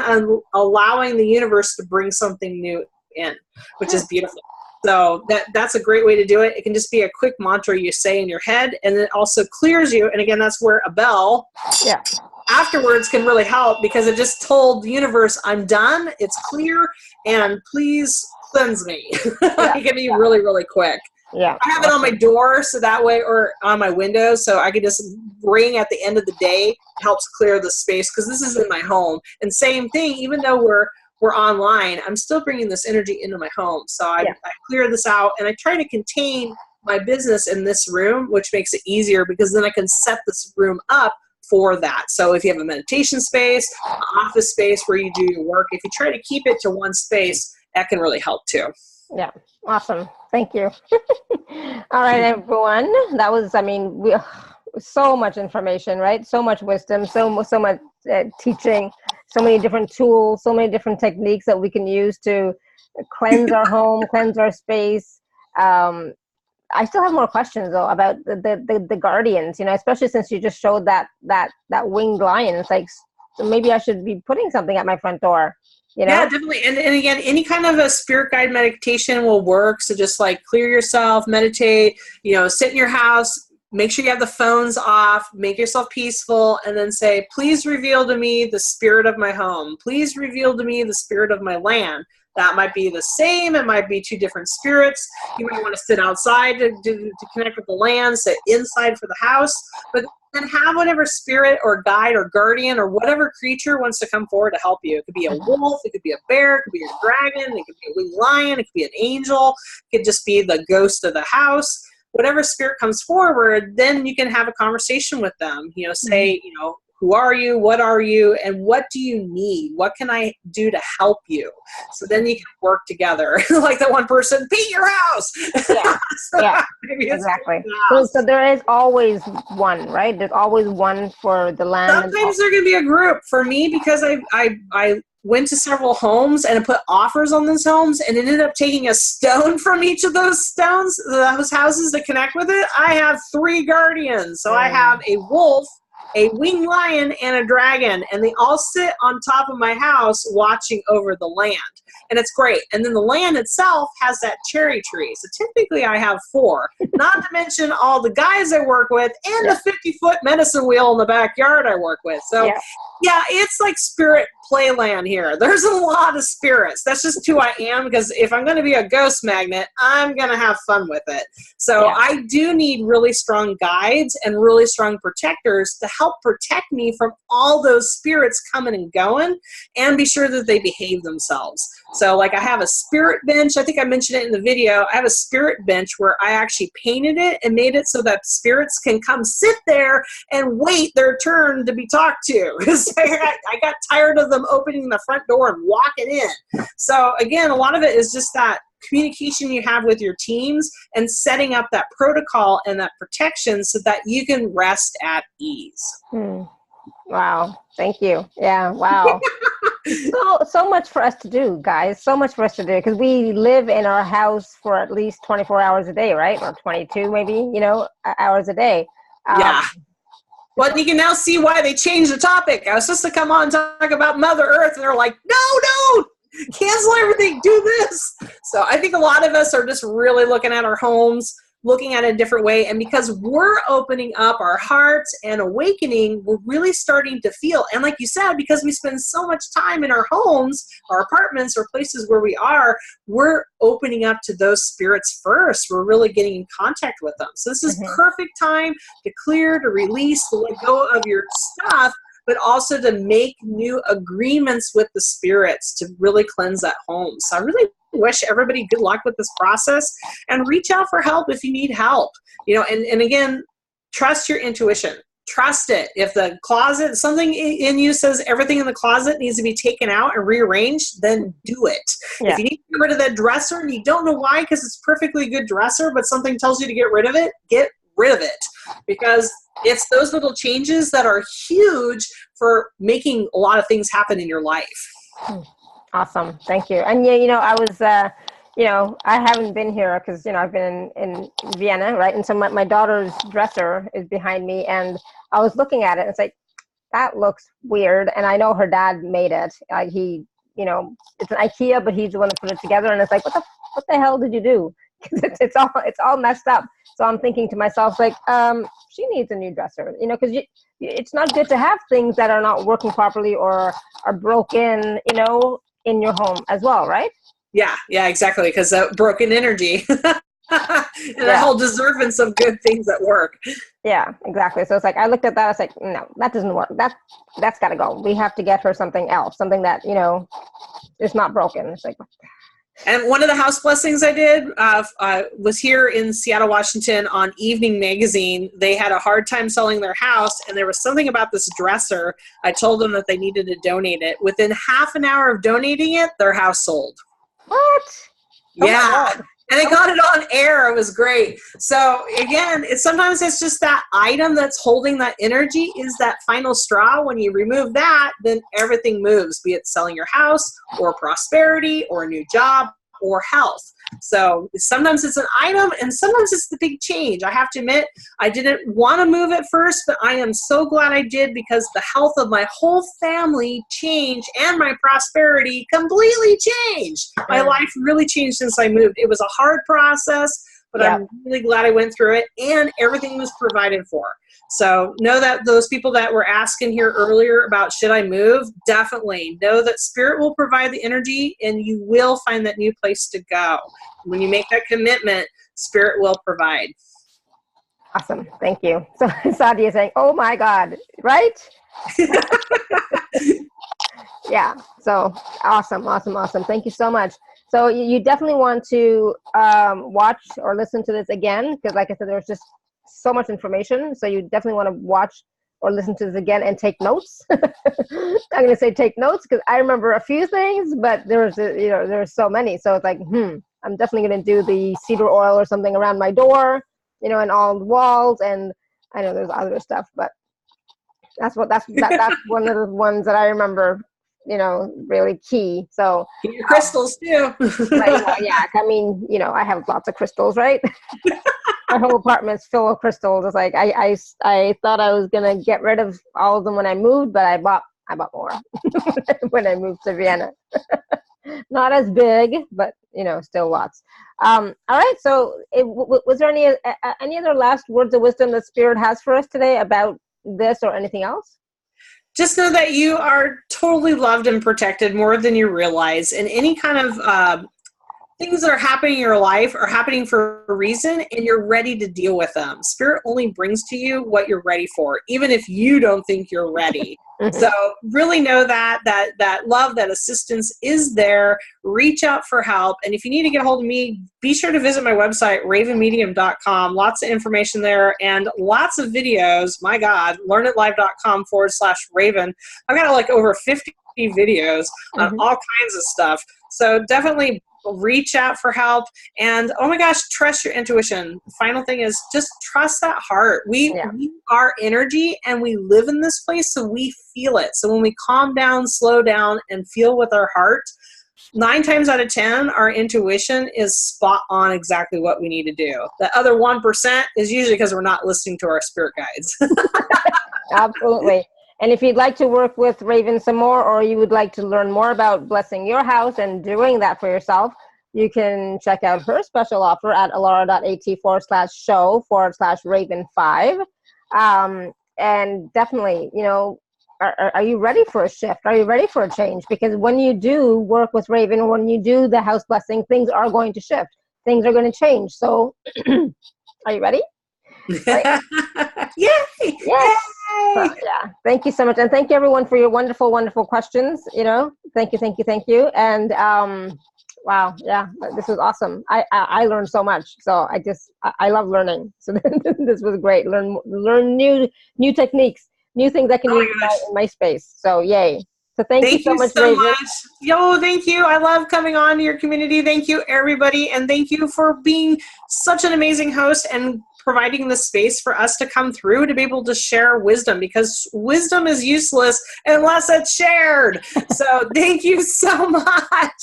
allowing the universe to bring something new in, which is beautiful. So that's a great way to do it. It can just be a quick mantra you say in your head, and it also clears you. And again, that's where a bell afterwards can really help, because it just told the universe, I'm done, it's clear, and please cleanse me. It can be really, really quick. Yeah, I have it on my door, so that way, or on my window, so I can just ring at the end of the day. It helps clear the space, because this is in my home. And same thing, even though we're online, I'm still bringing this energy into my home. So I clear this out, and I try to contain my business in this room, which makes it easier, because then I can set this room up for that. So if you have a meditation space, an office space where you do your work, if you try to keep it to one space, that can really help too. Yeah. Awesome. Thank you. All right, everyone. That was, so much information, right? So much wisdom, so much teaching, so many different tools, so many different techniques that we can use to cleanse our home, cleanse our space. I still have more questions though about the guardians, especially since you just showed that winged lion. It's like, so maybe I should be putting something at my front door. Yeah, definitely. And again, any kind of a spirit guide meditation will work. So just like clear yourself, meditate, sit in your house, make sure you have the phones off, make yourself peaceful, and then say, please reveal to me the spirit of my home. Please reveal to me the spirit of my land. That might be the same. It might be two different spirits. You might want to sit outside to connect with the land, sit inside for the house. But then have whatever spirit or guide or guardian or whatever creature wants to come forward to help you. It could be a wolf, it could be a bear, it could be a dragon, it could be a winged lion, it could be an angel, it could just be the ghost of the house. Whatever spirit comes forward, then you can have a conversation with them. Say, who are you? What are you? And what do you need? What can I do to help you? So then you can work together. Like that one person, paint your house. Yeah, exactly. So there is always one, right? There's always one for the land. Sometimes there can be a group. For me, because I went to several homes and put offers on those homes, and it ended up taking a stone from each of those stones, those houses, to connect with it. I have 3 guardians. So I have a wolf, a winged lion, and a dragon, and they all sit on top of my house watching over the land. And it's great. And then the land itself has that cherry tree. So typically I have 4, not to mention all the guys I work with and the 50-foot medicine wheel in the backyard I work with. So it's like spirit playland here. There's a lot of spirits. That's just who I am, because if I'm going to be a ghost magnet, I'm going to have fun with it. So I do need really strong guides and really strong protectors to help protect me from all those spirits coming and going, and be sure that they behave themselves. So like I have a spirit bench. I think I mentioned it in the video. I have a spirit bench where I actually painted it and made it so that spirits can come sit there and wait their turn to be talked to. Because I got tired of them opening the front door and walking in. So again, a lot of it is just that communication you have with your teams and setting up that protocol and that protection so that you can rest at ease. Wow. Thank you. Yeah. Wow. So much for us to do, guys. So much for us to do, because we live in our house for at least 24 hours a day, right? Or 22 maybe, hours a day. Well, you can now see why they changed the topic. I was supposed to come on and talk about Mother Earth, and they're like, no, cancel everything, do this. So I think a lot of us are just really looking at our homes, looking at it a different way. And because we're opening up our hearts and awakening, we're really starting to feel. And like you said, because we spend so much time in our homes, our apartments, or places where we are, we're opening up to those spirits first. We're really getting in contact with them. So this is perfect time to clear, to release, to let go of your stuff, but also to make new agreements with the spirits to really cleanse that home. So I really wish everybody good luck with this process, and reach out for help if you need help. And again, trust your intuition. trust it. If the closet, something in you says everything in the closet needs to be taken out and rearranged, then do it. Yeah. If you need to get rid of that dresser and you don't know why, because it's a perfectly good dresser, but something tells you to get rid of it, get rid of it. Because it's those little changes that are huge for making a lot of things happen in your life. Awesome. Thank you. And yeah, I was, I haven't been here because, I've been in Vienna, right? And so my daughter's dresser is behind me, and I was looking at it and it's like, that looks weird. And I know her dad made it. He, it's an IKEA, but he's the one that put it together. And it's like, what the hell did you do? It's all messed up. So I'm thinking to myself, like, she needs a new dresser, because it's not good to have things that are not working properly or are broken, in your home as well, right? Yeah, exactly. Because broken energy and the whole deservance of good things at work. Yeah, exactly. So it's like, I looked at that. I was like, no, that doesn't work. That's got to go. We have to get her something else, something that, is not broken. It's like, and one of the house blessings I did was here in Seattle, Washington on Evening Magazine. They had a hard time selling their house, and there was something about this dresser. I told them that they needed to donate it. Within half an hour of donating it, their house sold. What? Yeah. And they got it on air. It was great. So again, sometimes it's just that item that's holding that energy is that final straw. When you remove that, then everything moves, be it selling your house or prosperity or a new job or health. So sometimes it's an item and sometimes it's the big change. I have to admit, I didn't want to move at first, but I am so glad I did because the health of my whole family changed and my prosperity completely changed. My life really changed since I moved. It was a hard process, but I'm really glad I went through it and everything was provided for. So know that those people that were asking here earlier about should I move, definitely know that Spirit will provide the energy and you will find that new place to go. When you make that commitment, Spirit will provide. Awesome. Thank you. So Sadia is saying, oh my God, right? Yeah. So awesome. Thank you so much. So you definitely want to watch or listen to this again, because like I said, there's just so much information. So you definitely want to watch or listen to this again and take notes. I'm going to say take notes because I remember a few things, but there's so many. So it's like, I'm definitely going to do the cedar oil or something around my door, and all the walls. And I know there's other stuff, but that's one of the ones that I remember, really key. So your crystals too. right, well, yeah. I mean, I have lots of crystals, right? My whole apartment's full of crystals. It's like I thought I was gonna get rid of all of them when I moved, but I bought more when I moved to Vienna. Not as big, but still lots. All right. So, was there any other last words of wisdom that Spirit has for us today about this or anything else? Just know that you are totally loved and protected more than you realize, and any kind of things that are happening in your life are happening for a reason, and you're ready to deal with them. Spirit only brings to you what you're ready for, even if you don't think you're ready. So really know that love, that assistance is there. Reach out for help. And if you need to get a hold of me, be sure to visit my website, ravenmedium.com. Lots of information there and lots of videos. My God, learnitlive.com/Raven. I've got like over 50 videos on all kinds of stuff. So definitely reach out for help. And oh my gosh, trust your intuition. Final thing is just trust that heart. We are energy and we live in this place, so we feel it. So when we calm down, slow down, and feel with our heart, 9 times out of 10, our intuition is spot on exactly what we need to do. The other 1% is usually because we're not listening to our spirit guides. Absolutely. And if you'd like to work with Raven some more, or you would like to learn more about blessing your house and doing that for yourself, you can check out her special offer at alara.at/show/Raven5. And definitely, are you ready for a shift? Are you ready for a change? Because when you do work with Raven, when you do the house blessing, things are going to shift. Things are going to change. So are you ready? Right. Yay! Yes. So, yeah. Thank you so much. And thank you everyone for your wonderful, wonderful questions. Thank you. And Wow. Yeah, this was awesome. I learned so much. So I love learning. So this was great. Learn new techniques, new things I can Oh my use gosh. in my space. So yay. So thank you Thank so you much, so Raven. much. Yo, thank you. I love coming on to your community. Thank you, everybody. And thank you for being such an amazing host and providing the space for us to come through to be able to share wisdom, because wisdom is useless unless it's shared. So thank you so much.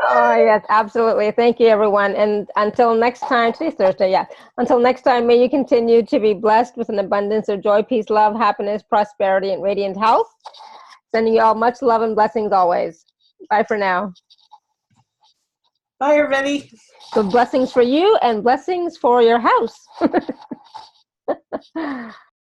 Oh, yes, absolutely. Thank you, everyone. And until next time, today's Thursday, yeah. Until next time, may you continue to be blessed with an abundance of joy, peace, love, happiness, prosperity, and radiant health. Sending you all much love and blessings always. Bye for now. Bye, everybody. So blessings for you and blessings for your house.